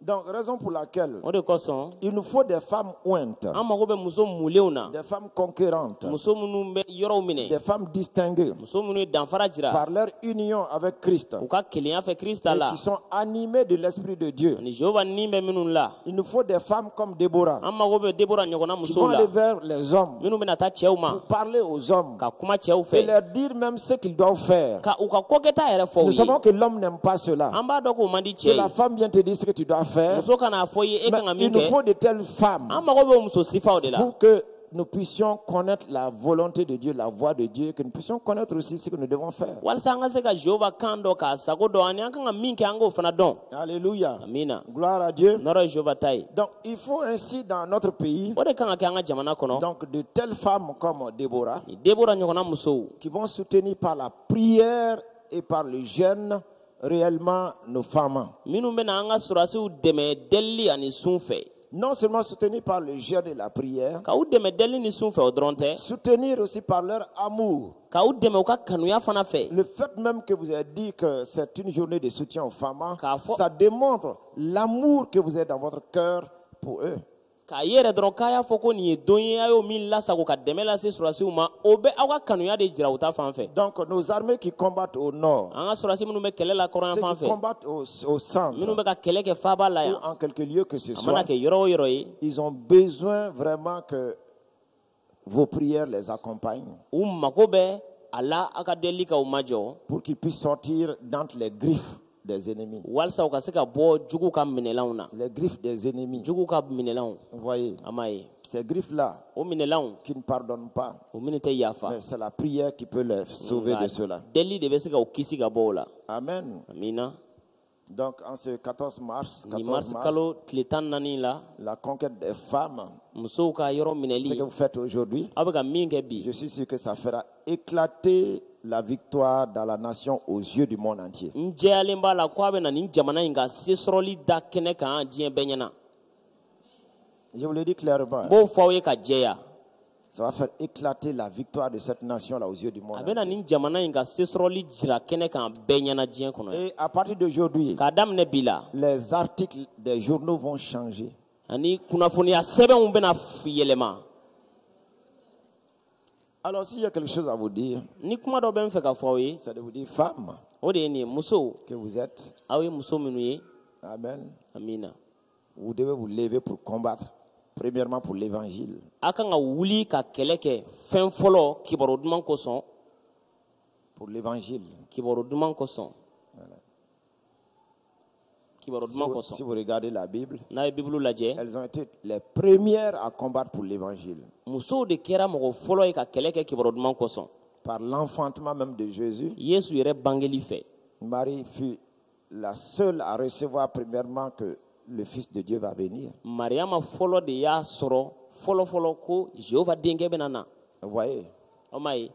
Donc, raison pour laquelle o de kosɔn il nous faut des femmes ointes, an mago bɛ muso mulenw na des femmes conquérantes, muso minnu bɛ yɔrɔw minɛ des femmes distinguées muso minnu ye danfara jira par leur union avec Christ u ka kelenya fɛ krista et la qui sont animées de l'Esprit de Dieu. ani jehova ni bɛ minnu la Il nous faut des femmes comme Déborah an mago bɛ debora ɲɔgɔnna qui vont musow la aller vers les hommes minnu bɛna taa cɛw ma pour parler aux hommes ka kuma cɛw et fɛ leur dire même ce qu'ils doivent faire. ka u ka kɔkɛta yɛrɛ fɔ u Nous ye savons que l'homme n'aime pas cela. an b'a dɔn k'o man di Que cɛ la ye femme vient te dire ce que tu dois faire. muso kan'a fɔ i ye e Mais kan ka il min nous kɛ faut de telles femmes an mago bɛ o muso sifaw de la pour que nous puissions connaître la volonté de Dieu, la voie de Dieu, que nous puissions connaître aussi ce que nous devons faire. walasa an ka se ka jehova kan dɔn k'a sago dɔn ani an kan ka min kɛ an k'o fana dɔn Alléluia. amina Gloire à Dieu. n'ɔrɔ ye jehova ta ye Donc, il faut ainsi dans notre pays, o de kan ka kɛ an ka jamana kɔnɔ donc de telles femmes comme Déborah, ni debora ɲɔgɔnna musow qui vont soutenir par la prière et par le jeûne réellement nos femmes. minnu bɛna an ka surasiw dɛmɛ delili ani sun fɛ Non seulement soutenir par le jeûne et la prière, ka u dɛmɛ delili ni sun fɛ o dɔrɔn tɛ soutenir aussi par leur amour. ka u dɛmɛ u ka kanuya fana fɛ Le fait même que vous avez dit que c'est une journée de soutien aux femmes, K'a fɔ- ça démontre l'amour que vous avez dans votre cœur pour eux. k'a ye yɛrɛ dɔrɔn k'a y'a fɔ ko nin ye don ye a y'o min lasago ka dɛmɛ lase surasiw ma o bɛ aw ka kanuya de jira u ta fan fɛ Donc nos armées qui combattent au nord, an ka surasi minnu bɛ kɛlɛ la kɔrɔn ceux fan qui fɛ combattent au centre, minnu bɛ ka kɛlɛ kɛ faaba la ou yan en quelque lieu que ce a mana soit, kɛ yɔrɔ o yɔrɔ ye ils ont besoin vraiment que vos prières les accompagnent u mago bɛ a la a ka delili ka u majɔ pour qu'ils puissent sortir d'entre les griffes des ennemis. walsa u ka se ka bɔ jugu ka minɛlanw na Les griffes des ennemis. jugu ka minɛlanw Vous voyez, an m'a ye ces griffes-là o minɛlanw qui ne pardonnent pas, o minnu tɛ yafa mais c'est la prière qui peut les sauver de cela. deli de bɛ se ka o kisi ka bɔ o la Amen. amina Donc, en ce 14 mars, ni marisi kalo tile 14 la la conquête des femmes, musow ka yɔrɔ ce minɛli que vous faites aujourd'hui, aw bɛ ka min kɛ bi je suis sûr que ça fera éclater la victoire dans la nation aux yeux du monde entier. n jɛyalen b'a la ko a bɛ na nin jamana in ka se sɔrɔli da kɛnɛ kan diɲɛ bɛɛ ɲɛna Je vous le dis clairement, n b'o fɔ aw ye ka jɛya ça va faire éclater la victoire de cette nation-là aux yeux du monde a bɛ na entier. nin jamana in ka se sɔrɔli jira kɛnɛ kan bɛɛ ɲɛna diɲɛ kɔnɔ Et à partir d'aujourd'hui, k'a daminɛ bi la les articles des journaux vont changer. ani kunnafoniya sɛbɛnw bɛna yɛlɛma Alors, s'il y a quelque chose à vous dire, ni kuma dɔ bɛ n fɛ ka fɔ aw ye c'est de vous dire, femmes, o de ye nin ye musow que vous êtes, aw ye muso minnu ye amen, amina vous devez vous lever pour combattre, premièrement pour l'évangile. a kan ka wuli ka kɛlɛ kɛ fɛn fɔlɔ kibaru duman kosɔn Pour l'évangile. kibaru duman kosɔn kibaru Si duman vous, kosɔn si vous regardez la Bible, n'a ye bibulu lajɛ elles ont été les premières à combattre pour l'évangile. musow de kɛra mɔgɔ fɔlɔ ye ka kɛlɛ kɛ kibaru duman kosɔn Par l'enfantement même de Jésus, yesu yɛrɛ bangeli fɛ Marie fut la seule à recevoir premièrement que le Fils de Dieu va venir. mariyama fɔlɔ de y'a sɔrɔ fɔlɔfɔlɔ ko jehova denkɛ bɛna na Vous voyez, o ma ye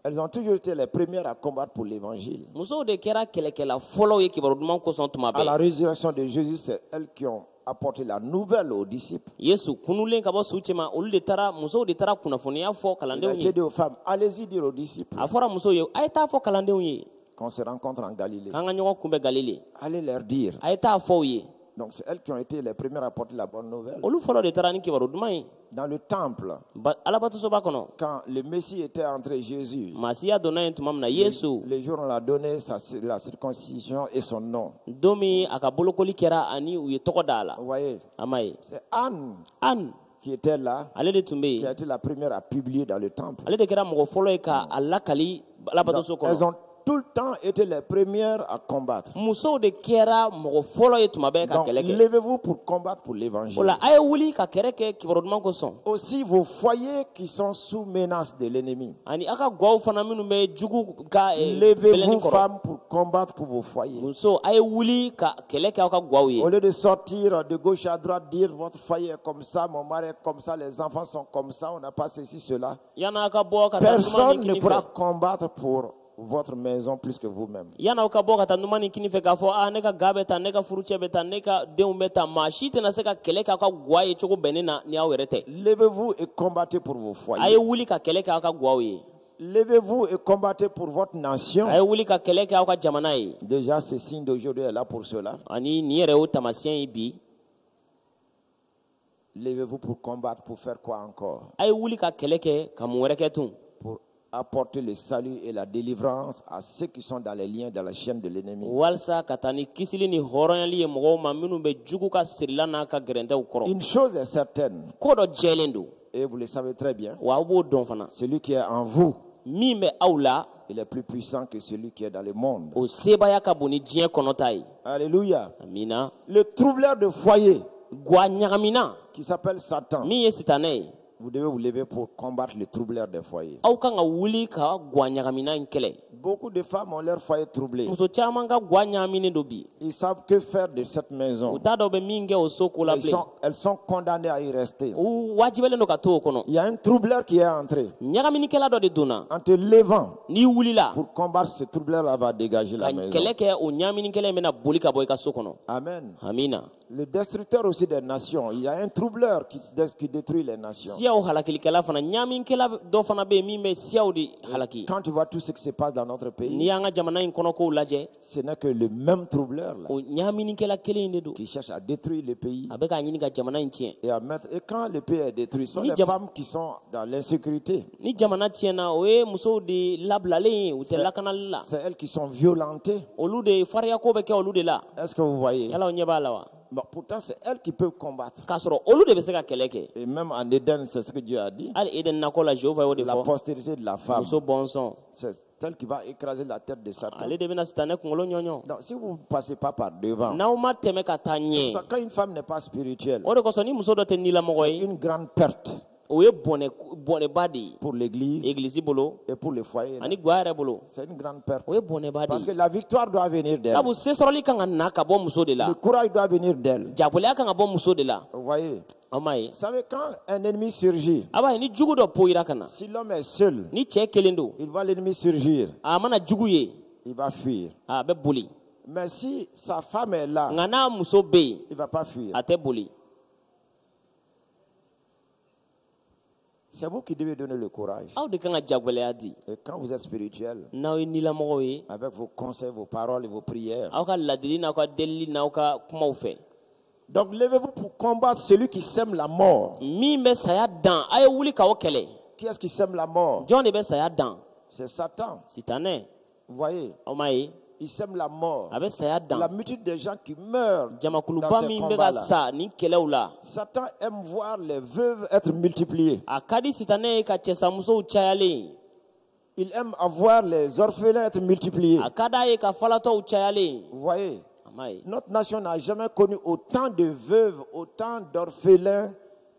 elles ont toujours été les premières à combattre pour l'évangile. musow de kɛra kɛlɛkɛla fɔlɔw ye kibaru duman kosɔn tuma À la bɛɛ résurrection de Jésus, c'est elles qui ont apporté la nouvelle aux disciples. yesu kunulen ka bɔ su cɛma olu de taara musow de taara kunnafoniya fɔ Il a kalandenw été ye dit aux femmes, allez-y dire aux disciples a fɔra musow ye a ye taa fɔ kalandenw ye qu'on se rencontre en Galilée. k'an ka ɲɔgɔn kunbɛn galile Allez leur dire. a ye taa fɔ u ye Donc c'est elles qui ont été les premières à apporter la bonne nouvelle. olu fɔlɔ de taara ni kibaru duman ye Dans le temple, alabatosoba kɔnɔ quand le Messie était entré, Jésus, masiya donna yen tuma min na yesu les jours on l'a donné la circoncision et son nom. don min a ka bolokoli kɛra ani u ye tɔgɔ da a la Vous voyez, a ma ye c'est Anne anne qui était là, ale de tun bɛ qui a yen été la première à publier dans le temple. ale de kɛra mɔgɔ fɔlɔ ye ka a lakali alabatoso Donc, elles kɔnɔ ont tout le temps été les premières à combattre. musow de kɛra mɔgɔ fɔlɔ ye tuma bɛɛ ka Donc, kɛlɛ kɛ levez-vous pour combattre pour o l'évangile. la a ye wuli ka kɛlɛ kɛ kibaru duman kosɔn Aussi vos foyers qui sont sous menace de l'ennemi. ani a ka gaw fana minnu bɛ jugu ka bɛlɛnni Levez-vous, kɔrɔ femmes, pour combattre pour vos foyers. muso a ye wuli ka kɛlɛ kɛ aw ka gaw ye Au lieu de sortir de gauche à droite, dire votre foyer est comme ça, mon mari est comme ça, les enfants sont comme ça, on n'a pas ceci, cela. yan'a ka bɔ ka taa Personne numan ne ni kini pourra fɛ combattre pour votre maison plus que vous-même. yan'aw ka bɔ ka taa numan ni kini fɛ k'a fɔ ne ka ga bɛ tan ne ka furucɛ bɛ tan ne ka denw bɛ tan maa si tɛna se ka kɛlɛ kɛ aw ka gaw ye cogo bɛnnen na ni aw yɛrɛ tɛ Levez-vous et combattez pour vos a ye foyers. wuli ka kɛlɛ kɛ aw ka gaw ye Levez-vous et combattez pour votre nation. a ye wuli ka kɛlɛ kɛ aw ka jamana ye Déjà, ce signe d'aujourd'hui est là pour cela. ani nin yɛrɛ y'o taamasiyɛn ye bi Levez-vous pour combattre, pour faire quoi encore? a ye wuli ka kɛlɛ kɛ ka mun wɛrɛ kɛ tun Pour apporter le salut et la délivrance à ceux qui sont dans les liens, dans la chaîne de l'ennemi. walasa ka taa ni kisili ni hɔrɔnyali ye mɔgɔw ma minnu bɛ jugu ka sirila n'a ka gɛrɛntɛw kɔrɔ Une chose est certaine, ko dɔ jɛlen don et vous le savez très bien, wa aw b'o dɔn fana celui qui est en vous, min bɛ aw la il est plus puissant que celui qui est dans le monde. o seebaya ka bon ni diɲɛ kɔnɔ ta ye Alléluia. amina Le troubleur de foyer ga ɲagamina qui s'appelle Satan, min ye sitanɛ ye vous devez vous lever pour combattre le troubleur des foyers. aw kan ka wuli ka ga ɲagamina in kɛlɛ Beaucoup de femmes ont leur foyer troublé. muso caman ka ga ɲagaminen don bi Ils savent que faire de cette u maison. t'a dɔn u bɛ min kɛ o so ko la bilen Elles sont condamnées à y rester. u wajibɛlen don ka to o kɔnɔ Il y a un troubleur qui est entré. ɲagaminikɛla dɔ de donna En te levant n'i wulila pour combattre ce troubleur-là, va dégager ka la maison. kɛlɛ kɛ o ɲagaminikɛla in bɛna boli ka bɔ i ka so kɔnɔ Amen. amina Le destructeur aussi des nations. Il y a un troubleur qui détruit les nations. siyaw halakilikɛla fana ɲagaminikɛla dɔ fana bɛ yen min bɛ siyaw de halaki Quand tu vois tout ce qui se passe dans notre n'i pays, y'an ka jamana in kɔnɔkow lajɛ ce n'est que le même troubleur-là o ɲagaminikɛla kelen in de don qui cherche à détruire le pays a bɛ k'a ɲini ka jamana in tiɲɛ et à mettre. Et quand le pays est détruit, ce sont Ni les jam- femmes qui sont dans l'insécurité. ni jamana tiɲɛna o ye musow de labilalen ye u tɛ C'est lakanali la c'est elles qui sont violentées. olu de fariyako bɛ kɛ olu de la Est-ce que vous voyez? yala o ɲɛ b'a la wa Bon, pourtant, c'est elles qui peuvent combattre. k'a sɔrɔ olu de bɛ se ka kɛlɛ kɛ. Et même en Éden, c'est ce que Dieu a dit. hali eden nakɔ la Jehova y'o de La fɔ postérité de la femme, muso bɔnsɔn c'est elle qui va écraser la tête de Satan. ale de bɛna sitanɛ kunkolo ɲɔɲɔ. Donc, si vous ne passez pas par devant, n'aw ma tɛmɛ ka taa c'est pour ɲɛ ça que quand une femme n'est pas spirituelle, o de kosɔn ni muso dɔ tɛ nilamɔgɔ c'est ye une grande perte o ye bɔnɛba de ye pour l'église egilizi bolo et pour le foyer. ani guwa yɛrɛ bolo C'est une grande perte. o ye bɔnɛba de Parce que ye la victoire doit venir d'elle. sabu se sɔrɔli kan ka na ka bɔ muso de la Le courage doit venir d'elle. jabɔlɛya kan ka bɔ muso de la Vous voyez, aw m'a ye vous savez, quand un ennemi surgit, a b'a ye ni jugu dɔ poyira ka na si l'homme est seul, ni cɛ kelen don il voit l'ennemi surgir, a mana jugu ye il va fuir. a bɛ boli Mais si sa femme est là, nka n'a muso bɛ yen il ne va pas fuir. a tɛ boli C'est vous qui devez donner le courage. aw de kan ka jagwɛlɛya di Et quand vous êtes spirituel, n'aw ye nilamɔgɔw ye avec vos conseils, vos paroles et vos prières, aw ka ladili n'aw ka delili n'aw ka kumaw fɛ donc levez-vous pour combattre celui qui sème la mort. min bɛ saya dan a ye wuli k'aw kɛlɛ Qui est-ce qui sème la mort? jɔn de bɛ saya dan C'est Satan. sitanɛ Vous voyez, aw m'a ye il sème la mort. a bɛ saya La dan multitude de gens qui meurent dans jamakuluba ces min bɛ ka combats-là. sa ni kɛlɛw la Satan aime voir les veuves être multipliées. a ka di sitanɛ ye ka cɛsamusow cayalen Il aime avoir les orphelins être multipliés. a ka d'a ye ka falatɔw cayalen Vous voyez, a m'a ye notre nation n'a jamais connu autant de veuves, autant d'orphelins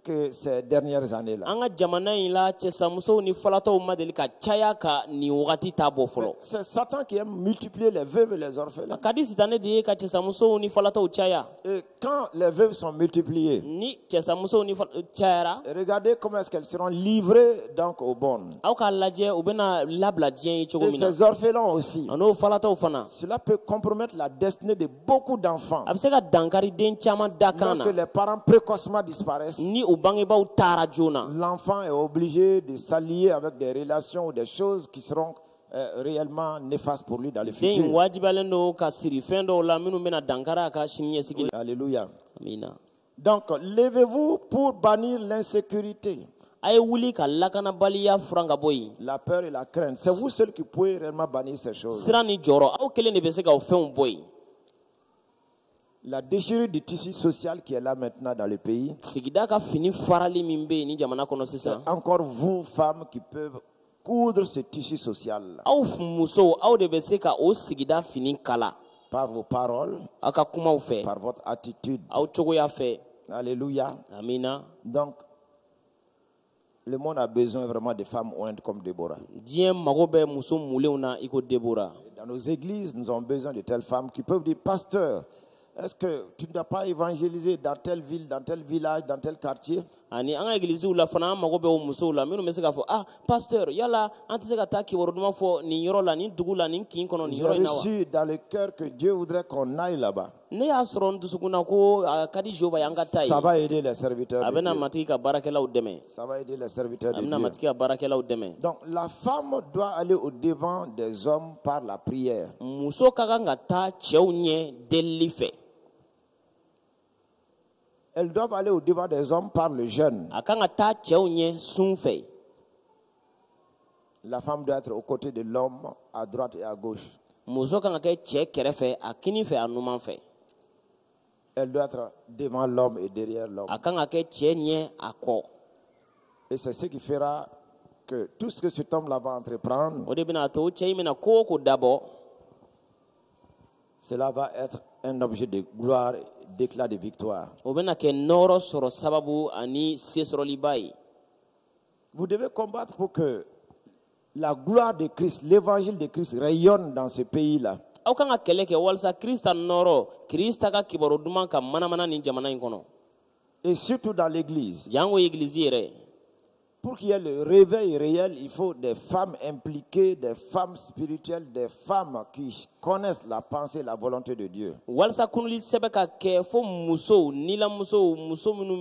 que ces dernières années-là. an ka jamana in la cɛsamusow ni falatɔw ma deli ka caya ka nin wagati t'a bɔ fɔlɔ C'est Satan qui aime multiplier les veuves et les a orphelins. ka di sitanɛ de ye ka cɛsamusow ni falatɔw caya Et quand les veuves sont multipliées, ni cɛsamusow ni cayara regardez comment est-ce qu'elles seront livrées donc aux bonnes. aw k'a lajɛ u bɛna labila diɲɛ ye cogo Et min na ces orphelins aussi. a n'o falatɔw fana Cela peut compromettre la destinée de beaucoup d'enfants. a bɛ se ka dankari den caman da kan Lorsque na les parents précocement disparaissent, ni u bangebaaw taara joona l'enfant est obligé de s'allier avec des relations ou des choses qui seront réellement néfastes pour lui dans le den futur. wajibiyalen don ka siri fɛn dɔw la minnu bɛna dankari a ka siniɲɛsigi la Alléluia. amina Donc, levez-vous pour bannir l'insécurité, a ye wuli ka lakanabaliya furan ka bɔ yen la peur et la crainte. C'est vous seul qui pouvez réellement bannir ces choses. siran ni jɔrɔ aw kelen de bɛ se ka o fɛnw bɔ yen La déchirure du tissu social qui est là maintenant dans le pays, sigida ka fini farali min bɛ yen ni jamana kɔnɔ c'est sisan encore vous, femmes, qui peuvent coudre ce tissu social aw musow aw de bɛ se ka o sigida fini kala par vos paroles, aw ka kumaw fɛ par votre attitude. aw cogoya fɛ Alléluia. amina Donc, le monde a besoin vraiment de femmes ointes comme Déborah. diɲɛ mago bɛ muso mulenw na i ko debora Dans nos églises, nous avons besoin de telles femmes qui peuvent dire, pasteur, est-ce que tu ne dois pas évangéliser dans telle ville, dans tel village, dans tel quartier? ani an ka egiliziw la fana an mago bɛ o musow la minnu bɛ se k'a fɔ pasteur yala an tɛ se ka taa kibaru duman fɔ nin yɔrɔ la nin dugu la nin kin kɔnɔ nin J'ai yɔrɔ in na wa reçu dans le cœur que Dieu voudrait qu'on aille là-bas. ne y'a sɔrɔ n dusukun na ko a ka di Jehova ye an ka taa Ça yen va aider les serviteurs a de bɛna Dieu. matigi ka baarakɛlaw dɛmɛ Ça va aider les serviteurs a de bɛna Dieu. matigi ka baarakɛlaw dɛmɛ Donc, la femme doit aller au devant des hommes par la prière. muso ka kan ka taa cɛw ɲɛ delili fɛ Elles doivent aller au devant des hommes par le jeûne. a kan ka taa cɛw ɲɛ sun fɛ La femme doit être aux côtés de l'homme, à droite et à gauche. muso kan ka kɛ cɛ kɛrɛfɛ a kini fɛ a numan fɛ Elle doit être devant l'homme et derrière l'homme. a kan ka kɛ cɛ ɲɛ a kɔ Et c'est ce qui fera que tout ce que cet homme-là va entreprendre, o de bɛna to cɛ in bɛna ko o ko dabɔ cela va être un objet de gloire, d'éclat, de victoire. o bɛna kɛ nɔɔrɔ sɔrɔ sababu ani se sɔrɔliba ye Vous devez combattre pour que la gloire de Christ, l'évangile de Christ rayonne dans ce pays-là. aw kan ka kɛlɛ kɛ walasa krista nɔrɔ krista ka kibaru duman ka manamana nin jamana in kɔnɔ Et surtout dans l'église. jango egilizi yɛrɛ Pour qu'il y ait le réveil réel, il faut des femmes impliquées, des femmes spirituelles, des femmes qui connaissent la pensée et la volonté de Dieu. walasa kunuli sɛbɛ ka kɛ fo musow nilamusow muso minnu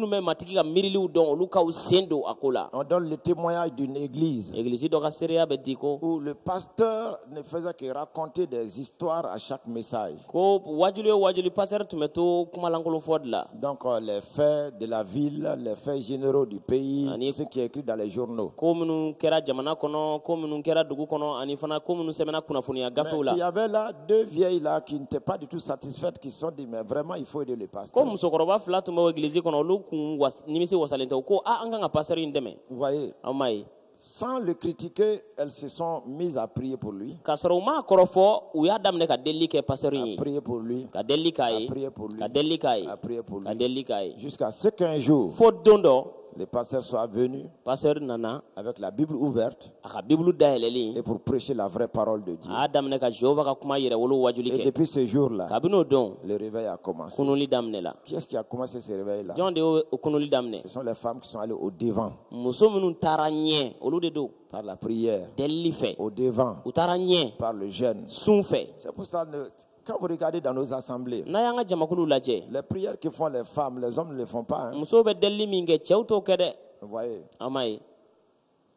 bɛ matigi ka miiriliw dɔn olu k'aw sen don a ko la On donne le témoignage d'une église egilizi dɔ ka seereya bɛ di ko où le pasteur ne faisait que raconter des histoires à chaque message. ko wajuli o wajuli pasɛrɛ tun bɛ to kumalankolon fɔ de la Donc les faits de la ville, les faits généraux généraux du pays, ce qui est écrit dans les journaux. ko minnu kɛra jamana kɔnɔ ko minnu kɛra dugu kɔnɔ ani fana ko minnu sɛbɛnna kunnafoniya gafew la. Il y avait là deux vieilles là qui n'étaient pas du tout satisfaites, qui se sont dit mais vraiment il faut aider le pasteur. ko musokɔrɔba fila tun bɛ église kɔnɔ olu kun nimisi wasalen tɛ ko an kan ka pasteur in dɛmɛ. Vous voyez, aw m'a ye. sans le critiquer, elles se sont mises à prier pour lui. K'a sɔrɔ u m'a kɔrɔ fɔ u y'a daminɛ ka delili kɛ pasteur in ye. À prier pour lui. Ka delili k'a ye. À prier pour lui. Ka delili k'a ye. À prier pour lui. Ka delili k'a ye. Jusqu'à ce qu'un jour, fo don dɔ le pasteur soit venu pasteur nana avec la Bible ouverte a ka bibulu dayɛlɛlen et pour prêcher la vraie parole de Dieu. a y'a daminɛ ka Jehova ka kuma yɛrɛwolo wajuli Et kɛ. depuis ce jour-là, kabini o don le réveil a commencé. kunuli daminɛla. Qui est-ce qui a commencé ce réveil-là? jɔn de y'o kunuli daminɛ. Ce sont les femmes qui sont allées au devant muso minnu taara ɲɛ olu de don. par la prière, delili fɛ au devant u taara ɲɛ par le jeûne. sun fɛ. C'est pour ça que quand vous regardez dans nos assemblées, n'a y'an ka jamakulu lajɛ les prières que font les femmes, les hommes ne les font pas. Hein. musow bɛ delili min kɛ cɛw t'o kɛ dɛ. Vous voyez? an m'a ye.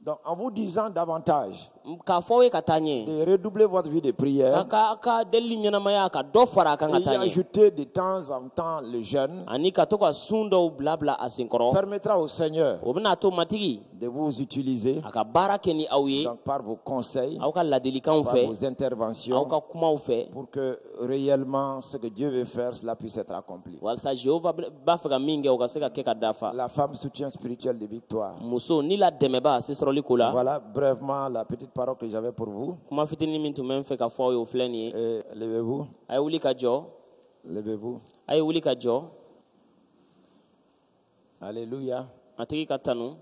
Donc en vous disant davantage k'a fɔ aw ye ka taa ɲɛ. de redoubler votre vie de prière ka delili ɲɛnamaya ka dɔ fara a kan ka et y taa ɲɛ. ajouter de temps en temps le jeûne ani ka to ka sun dɔw bila a senkɔrɔ. permettra au Seigneur o bɛna to matigi de vous utiliser a ka baara kɛ ni aw ye. donc par vos conseils, aw ka ladilikanw par fɛ vos aw interventions ka kumaw fɛ pour que réellement ce que Dieu veut faire, cela puisse être accompli. walasa Jehova b'a fɛ ka min kɛ o ka se ka kɛ ka dafa. La femme soutien spirituel de victoire. muso ni la dɛmɛba se sɔrɔli ko la. Voilà brèvement la petite parole que j'avais pour vous. kuma fitinin min tun bɛ n fɛ ka fɔ aw ye o filɛ nin ye. Et levez-vous, a ye wuli ka jɔ. levez-vous. a ye wuli ka jɔ. Alléluia. matigi ka tanu.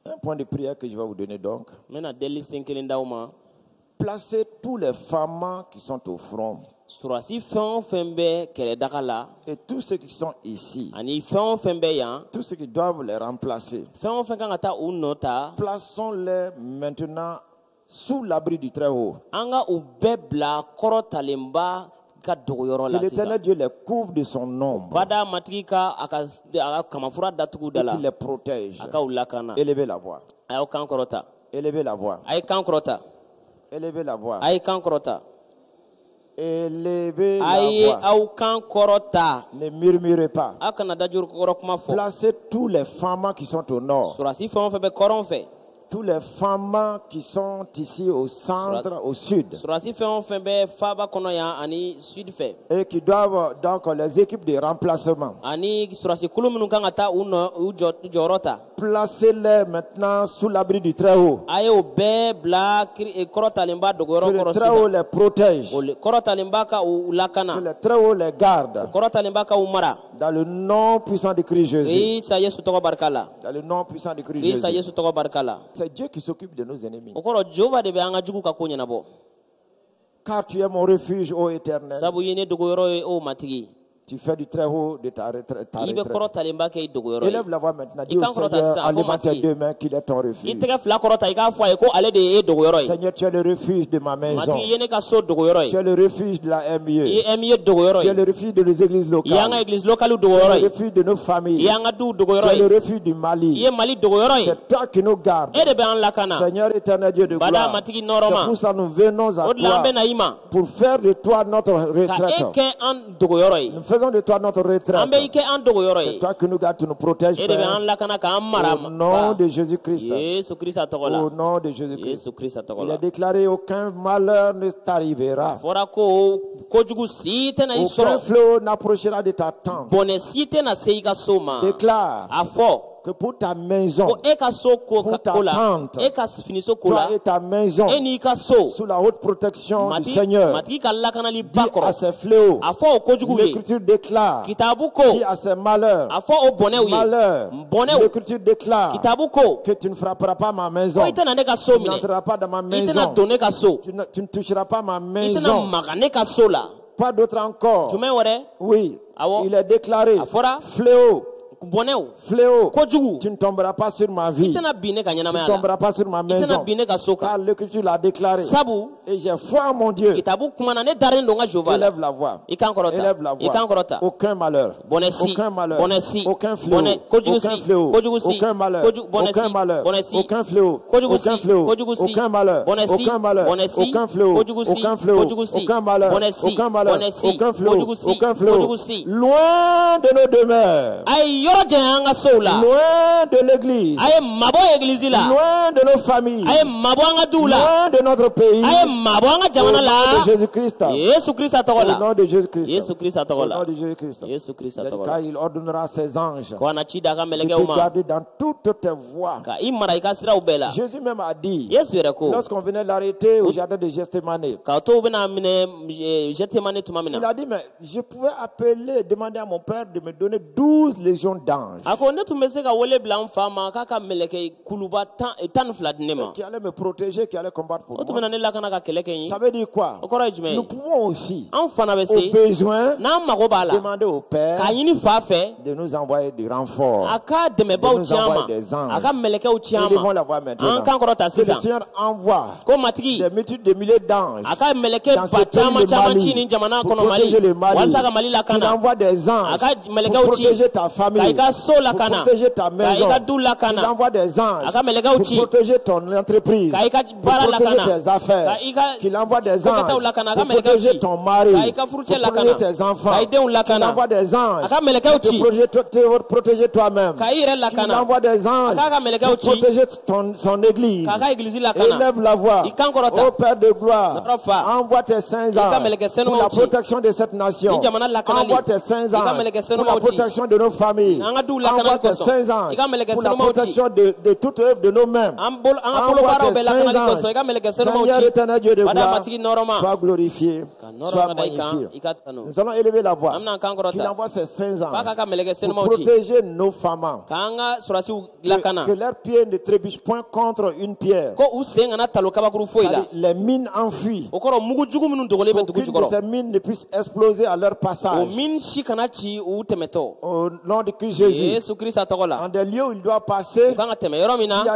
Un point de prière que je vais vous donner donc. n bɛna delili sen kelen d'aw ma. Placez tous les femmes qui sont au front surasi fɛn o fɛn bɛ kɛlɛdaga la et tous ceux qui sont ici, ani fɛn o fɛn bɛ yan tous ceux qui doivent les remplacer. fɛn o fɛn kan ka taa u nɔ ta. Plaçons-les maintenant sous l'abri du Très-Haut. an ka u bɛɛ bila kɔrɔtalenba ka dogoyɔrɔ Que la l'Éternel sisan. Dieu les couvre de son ombre bada matigi ka a ka kamafura datugu da et la qu'il les protège. a ka u lakana. Élevez la voix. a y'aw kan kɔrɔta. Élevez la voix. a ye kan kɔrɔta. Élevez la voix. a ye kan kɔrɔta. Élevez a ye la voix. aw kan kɔrɔta. Ne murmurez pas. aw kana dajuru kɔrɔ kuma fɔ. Placez tous les femmes qui sont au nord. surasi fɛn o fɛn bɛ kɔrɔn fɛ. Tous les femmes qui sont ici au centre, au sud, surasi fɛn o fɛn bɛ faaba kɔnɔ yan ani sud fɛ. et qui doivent donc les équipes de remplacement. ani surasi kulu minnu kan ka taa u jɔyɔrɔ ta. Placez-les maintenant sous l'abri du Très-Haut. a ye o bɛɛ bila kɔrɔtalenba dogoyɔrɔ Que le kɔrɔ Très-Haut sisan. les protège. kɔrɔtalenba ka u Que lakana. le Très-Haut les garde. kɔrɔtalenba ka u mara. Dans le nom puissant de Christ Jésus. isa yesu tɔgɔ barika la. Dans le nom puissant de Christ isa Jésus. yesu tɔgɔ barika la. C'est Dieu qui s'occupe de nos ennemis. o kɔrɔ jehova de bɛ an ka jugu ka ko ɲɛnabɔ. Car tu es mon refuge, ô Éternel. sabu ye ne dogoyɔrɔ ye o matigi. Tu fais du Très-Haut de ta retraite. i bɛ kɔrɔtalenba kɛ i dogoyɔrɔ Élève ye. la voix maintenant. I Dis au kan kɔrɔta Seigneur, sisan, en fɔ levant tes matigi. deux mains, qu'il est ton i refuge. tɛgɛ fila kɔrɔta i k'a fɔ a ye ko ale de ye e dogoyɔrɔ ye. Seigneur, tu es le refuge de ma maison. matigi ye ne ka so dogoyɔrɔ Tu ye. es le refuge de la i MIE. ye MIE dogoyɔrɔ Tu es ye. le refuge de nos églises i y'an ka locales. église locale Tu es dogoyɔrɔ le ye. refuge de nos i familles. y'an ka du Tu dogoyɔrɔ es le ye. refuge du i Mali. ye Mali dogoyɔrɔ ye. C'est toi qui nous gardes. e de bɛ an lakana. Seigneur éternel Dieu de Bada gloire. matigi C'est nɔrɔma. pour ça que nous venons à o de la an toi bɛ na i ma. pour faire de toi notre ka e retraite. kɛ an dogoyɔrɔ ye. Nous faisons de toi notre an bɛ i retraite. kɛ an dogoyɔrɔ C'est ye. toi qui nous gardes, tu nous protèges, e de bɛ Père. an lakana k'an mara. Au nom de Jésus-Christ. yesu kirisa tɔgɔ la. Au nom de Jésus-Christ. yesu kirisa tɔgɔ Il la. est déclaré aucun malheur ne t'arrivera. fɔra ko kojugu si tɛna i Aucun sɔrɔ. flot n'approchera de ta tente. bɔnɛ si tɛna se i ka so ma. Déclare a fɔ que pour ta maison, ko e ka so ko Pour ta ko la. tente. e ka finiso ko la. toi et ta maison, e n'i ka so. sous la haute protection du Matigi Seigneur, matigi ka lakanali dis ba à kɔrɔ. ces fléaux, a fɔ o kojugu ye. l'Écriture déclare, kitabu ko. dis à ces malheurs, a fɔ o bɔnɛw ye. malheurs, bɔnɛw. l'Écriture déclare kitabu ko. que tu ne frapperas pas ma maison, ko i tɛna ne ka so tu minɛ. n'entreras pas dans ma i maison, tɛna don ne ka so. tu ne toucheras pas ma i tɛna maison, maga ne ka so la. pas d'autre encore. jumɛn wɛrɛ. Oui, Awɔ. il est déclaré, A fɔra. fléau, Fléau. kojugu Tu ne tomberas pas sur ma vie. itana bine ka Tu ne ɲɛnamaya la tomberas pas sur ma itana maison. bine ka so kan Car l'Écriture l'a déclaré. sabu Et j'ai foi en mon Dieu. kitabu kumana ne daren don n ka jehova la Élève la voix. i kan kɔrɔta Élève la i kan voix. kɔrɔta Aucun malheur. bɔnɛ si Aucun malheur. bɔnɛ si Aucun fléau. bɔnɛ kojugu Aucun si fléau. kojugu si Aucun malheur. bɔnɛ Aucun si malheur. bɔnɛ si Aucun fléau. kojugu Aucun si fléau. kojugu si Aucun malheur. bɔnɛ si Aucun malheur. bɔnɛ si Aucun fléau. kojugu si Aucun fléau. kojugu si Aucun malheur. bɔnɛ si Aucun malheur. bɔnɛ si Aucun fléau. kojugu si Aucun fléau. kojugu si Loin de nos demeures. a ye yɔrɔ janya an ka sow la Loin de l'église. a ye mabɔ egilizi la Loin de nos familles. a ye mabɔ an ka duw la Loin de notre pays. a ye mabɔ an ka Au jamana nom la de Jésus-Christ. yesu krista tɔgɔ Au la nom de Jésus-Christ. yesu krista Au tɔgɔ nom la de Jésus-Christ. yesu krista tɔgɔ la Car il ordonnera ses anges ko a na ci da a ka de mɛlɛkɛw te ma garder dans toutes tes voies. ka i mara i ka siraw bɛɛ la Jésus même a dit, yesu yɛrɛ ko lorsqu'on venait l'arrêter au jardin de Gethsémane, k'a to u bɛna minɛ jɛtemane tuma min il na a dit, mais je pouvais appeler, demander à mon père de me donner 12 légions d'anges a ko ne tun bɛ se ka wele bila n fa ma k'a ka mɛlɛkɛ kuluba tan ni fila di ne ma qui allaient me protéger, qui allaient combattre pour o tun moi. bɛna ne lakana ka kɛlɛ kɛ n ye Ça veut dire quoi? o kɔrɔ ye jumɛn Nous ye pouvons aussi, an fana bɛ au se besoin, n'an mago b'a la demander au Père k'a ɲini fa fɛ de nous envoyer du renfort. a ka dɛmɛbaw ci an ma a ka mɛlɛkɛw ci an Nous devons ma l'avoir maintenant. an kan kɔrɔta Que le sisan Seigneur envoie ko matigi des multitudes de milliers d'anges a ka mɛlɛkɛ dans ce ba pays, caman le caman ci Mali, nin jamana pour kɔnɔ Mali protéger le Mali. walasa ka Mali Il lakana envoie des a anges ka pour mɛlɛkɛw ci protéger ta ka famille, i ka so pour lakana protéger ta ka i maison. ka du Il lakana envoie des anges a ka mɛlɛkɛw pour ci protéger ton entreprise, ka i ka pour baara protéger lakana tes affaires. ka i ka Qu'il envoie des kokɛtaw anges lakana a ka pour mɛlɛkɛw protéger ci ton mari, ka i ka pour furucɛ protéger lakana tes enfants. ka i denw Qu'il lakana envoie des anges a ka mɛlɛkɛw pour ci protéger toi-même. ka i yɛrɛ Qu'il lakana envoie des a anges k'a ka mɛlɛkɛw pour ci protéger son église. k'a ka egilizi lakana Élève la voix. i kan kɔrɔta Ô Père de gloire, Notre Fa. envoie tes saints ka anges mɛlɛkɛ pour sɛnumaw la ci protection de cette nation. Ni jamana lakanali. Envoie tes saints I ka anges mɛlɛkɛ pour la sɛnumaw ci. protection de nos familles. An ka duw lakanali Envoie tes kosɔn. saints anges I ka mɛlɛkɛ pour la sɛnumaw ci. protection de toute œuvre de nos mains. an ka bolo Envoie baaraw tes bɛɛ saints lakanali anges. kosɔn i ka mɛlɛkɛ sɛnumaw Seigneur ci éternel Dieu de bada gloire, matigi nɔrɔma sois glorifié, ka sois nɔrɔ ka da i kan magnifié. i ka tanu Nous allons élever la voix. an bɛna an kan Qu'il kɔrɔta envoie ses saints k'a k'a anges ka mɛlɛkɛ pour sɛnumaw ci protéger nos femmes. k'an ka surasiw lakana Que leurs pieds ne trébuchent point contre une pierre. ko u sen kana talo kabakuru foyi la C'est-à-dire, les mines enfuient. o kɔrɔ mugu jugu minnu dogolen bɛ dugu Aucune de jukɔrɔ ces mines ne puisse exploser à leur o passage. min si kana ci u tɛmɛtɔ Au nom de Christ Jésus. yesu krista tɔgɔ la En des lieux où il doit passer, u kan ka tɛmɛ yɔrɔ min s'il y na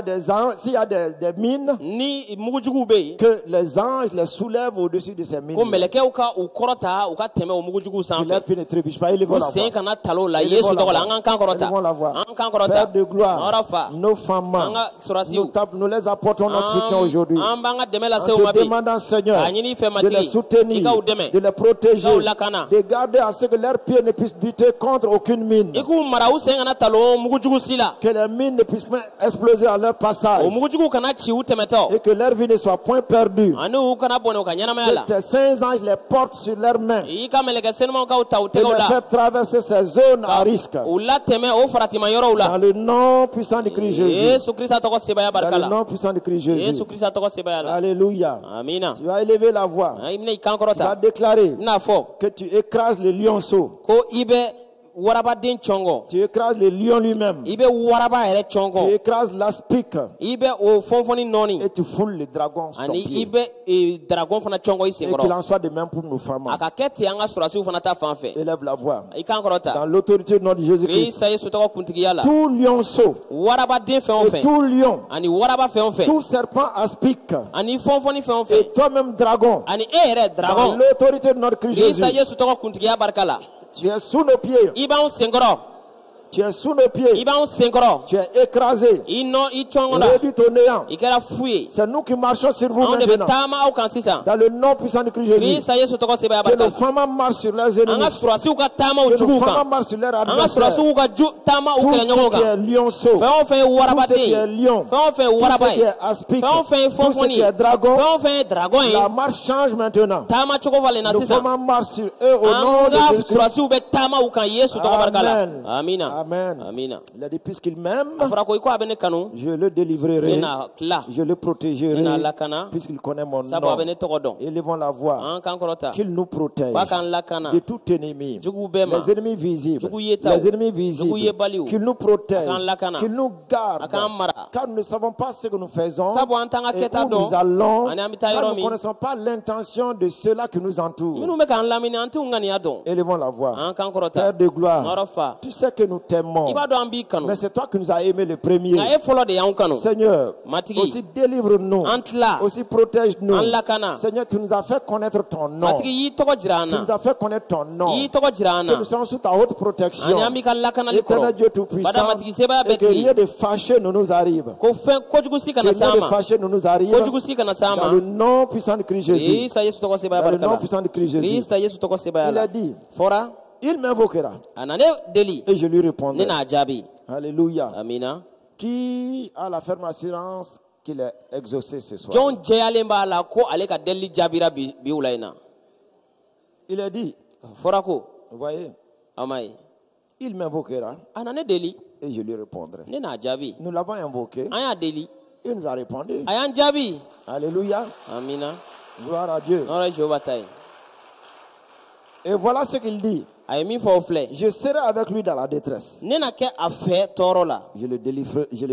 a s'il y a des mines, ni mugu juguw bɛ yen que les anges les soulèvent au-dessus de ces mines. ko mɛlɛkɛw ka u kɔrɔta u ka tɛmɛ o mugu juguw Que sanfɛ leurs pieds ne trébuchent pas. Élevons u la sen voix. kana talo la Élevons yesu la tɔgɔ la voix. an k'an kɔrɔta Élevons la voix. an k'an Père kɔrɔta de gloire, nɔrɔ fa nos femmes, an ka surasiw nous les apportons notre soutien aujourd'hui. an b'an ka dɛmɛ lase En u ma te bi demandant, Seigneur, k'a ɲini i fɛ de les matigi i soutenir, ka u dɛmɛ de les protéger, K'aw lakana. de garder à ce que leurs pieds ne puissent buter contre aucune mine. i k'u mara u sen kana talo mugu jugu si la Que les mines ne puissent pas exploser à leur passage. o mugu juguw kana ci u tɛmɛtɔ Et que leur vie ne soit point perdue. ani u kana bɔnɛ u ka ɲɛnamaya la Que tes saints anges les portent sur leurs mains i ka mɛlɛkɛ senumaw ka u ta u et tɛgɛw les la faire traverser ces zones à risque. u latɛmɛ o faratima yɔrɔw la Dans le nom puissant de Christ Jésus. yesu krista tɔgɔ sebaya Dans barika le la nom puissant de Christ Jésus. yesu krista tɔgɔ sebaya la Alléluia. amina Tu vas élever la voix. i bɛna i kan Tu vas kɔrɔta déclarer i n'a fɔ que tu écrases le lionceau. ko i bɛ warabaden cɔngɔ Tu écrases le lion lui-même. i bɛ waraba yɛrɛ Tu cɔngɔ écrases l'aspic i bɛ o fɔnfɔni nɔɔni et tu foules le dragon sur ton ani i pied. bɛ dragon fana cɔngɔ i Et qu'il senkɔrɔ en soit de même pour nos femmes. a ka kɛ ten an ka surasiw fana ta fan fɛ Élève la voix. i kan Dans kɔrɔta l'autorité de notre Jésus-Christ. krista yesu tɔgɔ kuntigiya la Tout lionceau warabaden fɛn o et fɛn tout lion, ani waraba fɛn o fɛn tout serpent aspic ani fɔnfɔni fɛn o et fɛn toi-même dragon. ani e yɛrɛ Dans dragon l'autorité de notre Christ Jésus. krista yesu tɔgɔ kuntigiya barika la Tu es sous nos pieds. i b'anw senkɔrɔ Tu es sous nos i pieds. b'anw senkɔrɔ Tu es écrasé. i cɔngɔ la Réduit au néant. i kɛra fu ye C'est nous qui marchons sur vous anw de bɛ maintenant. taama aw kan sisan Dans le nom puissant de Christ Jésus. krista yesu tɔgɔ sebaya Que barika nos la femmes marchent sur leurs an ka ennemis. surasiw ka taamaw Que nos juguw femmes kan marchent sur leurs an ka adversaires. surasiw ka taama u Tout kɛlɛɲɔgɔnw ce qui est kan lionceau. fɛn o fɛn ye Tout ce warabaden qui ye est lion. fɛn o fɛn ye Tout waraba ce qui ye est aspic. fɛn o fɛn ye Tout ce fɔnfɔni qui ye est dragon. fɛn o fɛn ye dragon ye La marche change maintenant. taama cogo falen na Nos sisan femmes marchent sur eux au nom an de ka Jésus-Christ. surasiw bɛ taama u kan yesu tɔgɔ barika la Amen. amina Amen. amina Il a dit, puisqu'il m'aime, a fɔra ko i ko a bɛ ne kanu je le n délivrerai, bɛna tila je le protégerai, n bɛna lakana puisqu'il connaît mon sabu a bɛ nom. ne tɔgɔ dɔn Élevons la voix, an kan kɔrɔta qu'il nous protège k'a k'an lakana de tout ennemi, juguw bɛɛ ma les ennemis visibles, jugu ye taw les ennemis jugu ye visibles, baliw qu'il nous protège, a k'an lakana qu'il nous a garde, k'an mara car nous ne savons pas ce que nous faisons sabu an t'an ka et kɛta où nous dɔn allons, ani an bɛ taa car yɔrɔ nous ne min connaissons pas l'intention de ceux-là qui nous entourent. minnu bɛ k'an lamini an t'u ŋaniya dɔn Élevons la voix. an kan Père kɔrɔta de gloire, nɔrɔ fa tu sais que nous i t'aimons. I b'a dɔn an b'i kanu. Mais c'est toi qui nous as aimé le premier. Nka e fɔlɔ de y'anw kanu. Seigneur, Matigi. aussi délivre-nous. An tila. Aussi protège-nous. An lakana. Seigneur, tu nous as fait connaître ton nom. Matigi y'i tɔgɔ jira an Tu na. nous as fait connaître ton nom. I y'i tɔgɔ jira an Que na. nous sommes sous ta haute protection. Ani an b'i ka lakanali Éternel kɔrɔ. Dieu Tout-Puissant. Bada matigi sebaya Et bɛɛ que rien tigi. de fâché ne nous arrive. Ko fɛn kojugu si Que kana rien s'an de ma. fâché ne nous arrive. Kojugu si kana s'an Dans ma. le nom puissant de Christ Jésus. Isa Yesu tɔgɔ sebaya Dans le nom barika puissant la. de Christ Jésus. Krista Yesu tɔgɔ sebaya Il a la. dit, Fɔra. il m'invoquera. A na ne deli. Et je lui Ne répondrai. n'a jaabi. Alléluia. Amina. Qui a la ferme assurance qu'il est exaucé ce soir? Jɔn jɛyalen b'a la ko ale ka deli jaabira bi wula in na. Il a dit, Fɔra ko. vous voyez, A ma ye. il m'invoquera A na ne deli. et je lui répondrai. Ne n'a jaabi. Nous l'avons invoqué. An y'a deli. Il nous a répondu. A y'an jaabi. Alléluia. Amina. Gloire à Dieu. N'o ye Jehova ta ye. Et voilà ce qu'il dit. A ye min fɔ o filɛ. Je serai avec lui dans la détresse. Ne na kɛ a fɛ tɔɔrɔ la. Je le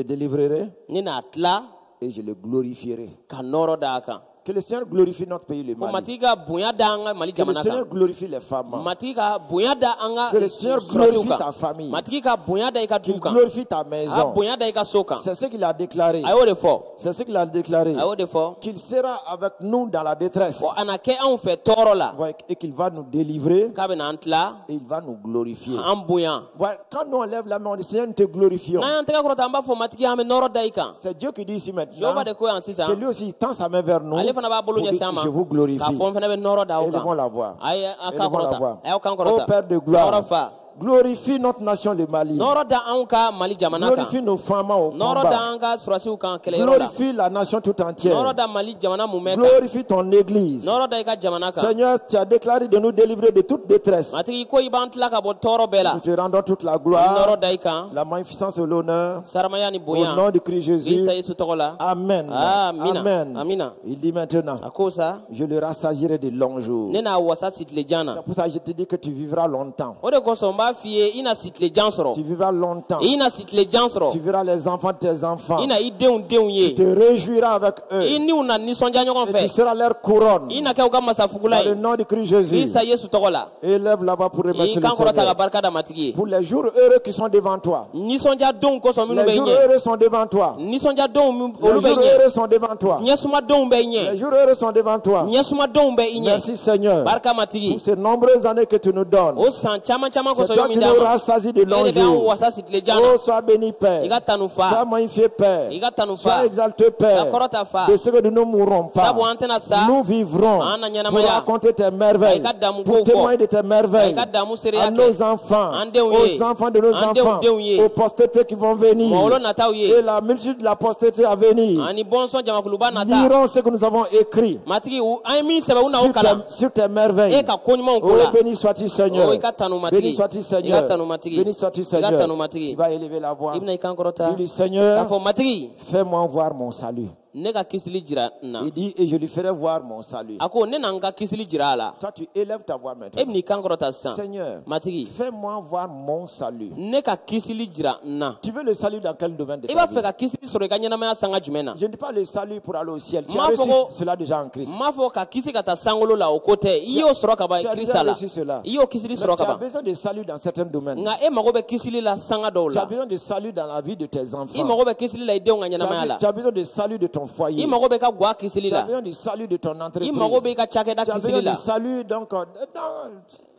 délivrerai Ne n'a tila et je le glorifierai. ka nɔɔrɔ d'a kan. Que le Seigneur glorifie notre pays, le Ko Mali. matigi ka bonya da an ka Mali Que le jamana Seigneur kan. glorifie les femmes. Matigi ka bonya da an ka Que le Seigneur surasiw glorifie ta kan. famille. Matigi ka bonya da i ka Qu'il du kan. glorifie ta A maison. bonya da i ka so kan. C'est ce qu'il a déclaré. A y'o de fɔ. C'est ce qu'il a déclaré. A y'o de fɔ. Qu'il sera avec nous dans la détresse. Ko a na kɛ anw fɛ tɔɔrɔ la. Et qu'il va nous délivrer. K'a bɛ n'an tila. Et il va nous glorifier. An bonya. Quand nous on lève la main, on dit Seigneur, nous te glorifions. N'an y'an tɛgɛ kɔrɔta an b'a fɔ matigi an bɛ nɔɔrɔ da i kan. C'est Dieu qui dit ici maintenant Jehova de ko yan que sisan. lui aussi il tend sa main vers nous. Ale fana b'a bolo Pour ɲɛsin dire, an ma. je vous glorifie. K'a fɔ n fana bɛ nɔɔrɔ da aw Élevons kan. la voix. A ye a kan Élevons la kɔrɔta. voix. A y'aw kan Ô kɔrɔta. Père de gloire, Nɔɔrɔ fa. glorifie notre nation, le Mali. Nɔɔrɔ da anw ka Mali jamana kan. Glorifie nos femmes au Nɔɔrɔ combat. da an ka surasiw kan kɛlɛyɔrɔ la. Glorifie la nation tout Nɔɔrɔ entière. da Mali jamana mun bɛ kan. Glorifie ton église. Nɔɔrɔ da i ka jamana kan. Seigneur, tu as déclaré de nous délivrer de toute détresse. Matigi ko i b'an tila ka bɔ tɔɔrɔ bɛɛ la. Nous te rendons toute la Nɔɔrɔ gloire, da i kan. la magnificence et l'honneur. Saramaya ni Au bonya. nom de Christ Jésus. Krista Yesu tɔgɔ la. Amen. Amina. Amen. Amina. Il dit maintenant, A ko sa. je le rassagirai de longs jours. Ne n'a wasa sitilejan na. C'est pour ça que je te dis que tu vivras longtemps. O de kosɔn n b'a f'i ye i na sitilejan sɔrɔ. Tu vivras longtemps. I na sitilejan Tu sɔrɔ. verras les enfants de tes enfants. I na i denw Tu te ye. réjouiras avec I eux. niw na nisɔndiya ɲɔgɔn Et tu fɛ. seras leur couronne. I na kɛ u ka masafugula Dans le ye. nom de Christ Jésus. Krista Yesu tɔgɔ la. Élève là-bas pour I remercier le kan kɔrɔta ka Seigneur. barika da matigi ye. Pour les jours heureux qui sont devant toi. Nisɔndiya denw kosɔn minnu Les bɛ jours ɲɛ. heureux sont devant toi. Nisɔndiya denw min Les olu bɛ jours ɲɛ. heureux sont devant toi. Ɲɛsuma denw bɛ i Les ɲɛ. jours heureux sont devant toi. Ɲɛsuma denw bɛ i Merci ɲɛ. Seigneur. Barika Pour matigi. ces nombreuses années que tu nous donnes. O san caman caman C'est kosɔn toi y'o qui min d'a nous ma. rassasies de E longs de bɛ an jours. wasa sitilejan Oh, na. sois béni Père. I ka tanu Sois fa. magnifié Père. I ka tanu Sois fa. exalté Père. Ka kɔrɔta fa. De ce que nous ne mourrons pas. Sabu an tɛna sa. Nous vivrons An na pour ɲɛnamaya. raconter tes merveilles. A i ka damu Pour kow témoigner fɔ. de tes A i merveilles. ka damu À seereya nos kɛ. enfants. An denw ye. Aux enfants de nos An enfants. denw ye. Aux postérités qui vont venir. Mɔgɔwolo nataw Et ye. la multitude de la postérité à venir. Ani bɔnsɔn jamakuluba nata. Liront ce que nous avons écrit. Matigi an ye min sɛbɛn u na o kalan. Sur tes merveilles. E ka ko ɲumanw ko Oh, la. béni sois-tu Seigneur. Oh, i ka tanu Béni matigi. sois-tu I Seigneur. ka tanu matigi. Béni sois-tu I ka Seigneur. tanu matigi. Tu vas élever la voix. I bɛna i kan kɔrɔta. Dis Seigneur, K'a fɔ matigi. fais-moi voir mon salut. Ne ka kisili jira n na. Il dit, et je lui ferai voir mon salut. A ko ne na n ka kisili jira a la. Toi, tu élèves ta voix E maintenant. bɛn'i kan kɔrɔta sisan. Seigneur, Matigi. fais-moi voir mon salut. Ne ka kisili jira n na. Tu veux le salut dans quel domaine de I ta b'a vie? fɛ ka kisili sɔrɔ i ka ɲɛnamaya sanga jumɛn na. Je ne dis pas le salut pour aller au ciel. Tu M'a as reçu fɔ ko- cela déjà en Christ. n m'a fɔ ka kisi ka taa sankolo la o ko tɛ. I y'o sɔrɔ ka ban Tu as Krista déjà la. reçu cela. I y'o kisili Mais sɔrɔ tu ka as ban. besoin de salut dans certains domaines. Nka e mago bɛ kisili la sanga dɔw Tu as la. besoin de salut dans la vie de tes I enfants. mago bɛ kisili la i denw ka Tu ɲɛnamaya la. as besoin de salut de ton foyer. I mago bɛ ka gwa kisili Tu as la. besoin du salut de ton I entreprise. mago bɛ i ka cakɛda Tu as kisili besoin la. du salut, donc,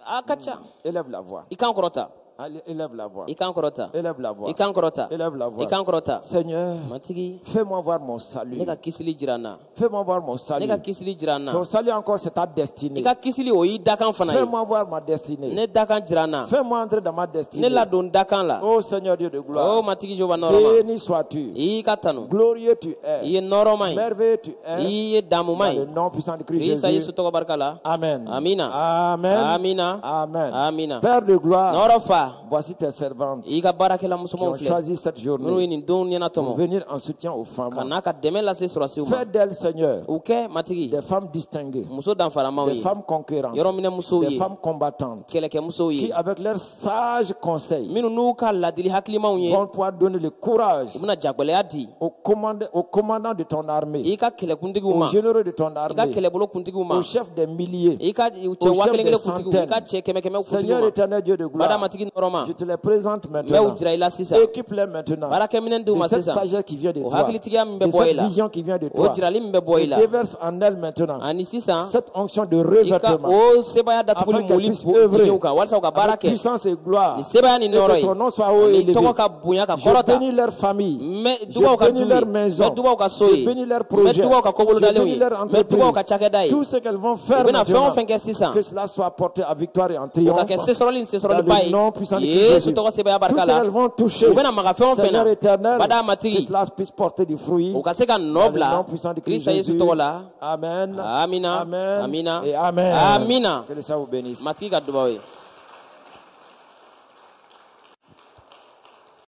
A ka ca. élève la voix. I kan kɔrɔta. Allez, élève la voix. I kan kɔrɔta. Élève la voix. I kan kɔrɔta. Élève la voix. I kan kɔrɔta. Seigneur, Matigi. fais-moi voir mon salut. Ne ka kisili jira n na. Fais-moi voir mon Ne salut. ka kisili jira n na. Ton salut encore, c'est ta I destinée. ka kisili o y'i dakan fana ye. Fais-moi voir ma destinée. Ne dakan jira n na. Fais-moi entrer dans ma Ne destinée. ladon dakan la. Oh Seigneur Dieu de O gloire. matigi Jehova nɔrɔ ma. Béni sois-tu. I ka tanu. Glorieux tu I es. ye nɔrɔma ye. Merveilleux tu I es. ye damuma Dans ye. le nom puissant de Christ Krista Jésus. Yesu tɔgɔ barika la. Amen. Amina. Amen. Amina. Amen. Amina. Père de gloire, Nɔrɔ fa. voici tes servantes I ka baarakɛla qui ont musomanw filɛ. choisi cette Minnu ye journée nin don ɲɛna pour tɔmɔ. venir en soutien aux Ka femmes. n'a ka dɛmɛ lase sɔrɔsiw ma. Fais d'elles, Seigneur, U kɛ matigi. des femmes distinguées, Muso danfaramaw des ye. femmes conquérantes, Yɔrɔminɛmusow des ye. femmes combattantes, Kɛlɛkɛmusow qui, ye. avec leurs sages conseils, Minnu n'u ka ladili hakilimaw ye. vont pouvoir donner le courage U bɛna jagbɛlɛya di. aux commandants de ton armée, I ka kɛlɛkuntigiw aux ma. généraux de ton I ka armée, kɛlɛbolokuntigiw ma. aux chefs des milliers. I ka cɛ Au wa chef kelen des kelen kuntigiw. I ka centaines. cɛ kɛmɛ kɛmɛ kuntigiw Seigneur ma. éternel Dieu de Bada gloire, matigi Je te les présente maintenant. Équipe-les maintenant. De cette sagesse qui vient de toi. De cette vision qui vient de toi. Et déverse en elle maintenant cette onction de revêtement. Afin qu'elle puisse œuvrer avec puissance et gloire. Et que ton nom soit haut et élevé. Je bénis leur famille. Je bénis leur maison. Je bénis leur projet. Je bénis leur entreprise. Tout ce qu'elles vont faire maintenant, que cela soit porté à victoire et en triomphe. Dans le nom puissant de Jésus. Tout ce qu'elles vont toucher, Seigneur éternel, que cela puisse porter du fruit. Dans le nom puissant de Jésus. Amen. Amen. Et Amen. Que le Seigneur vous bénisse.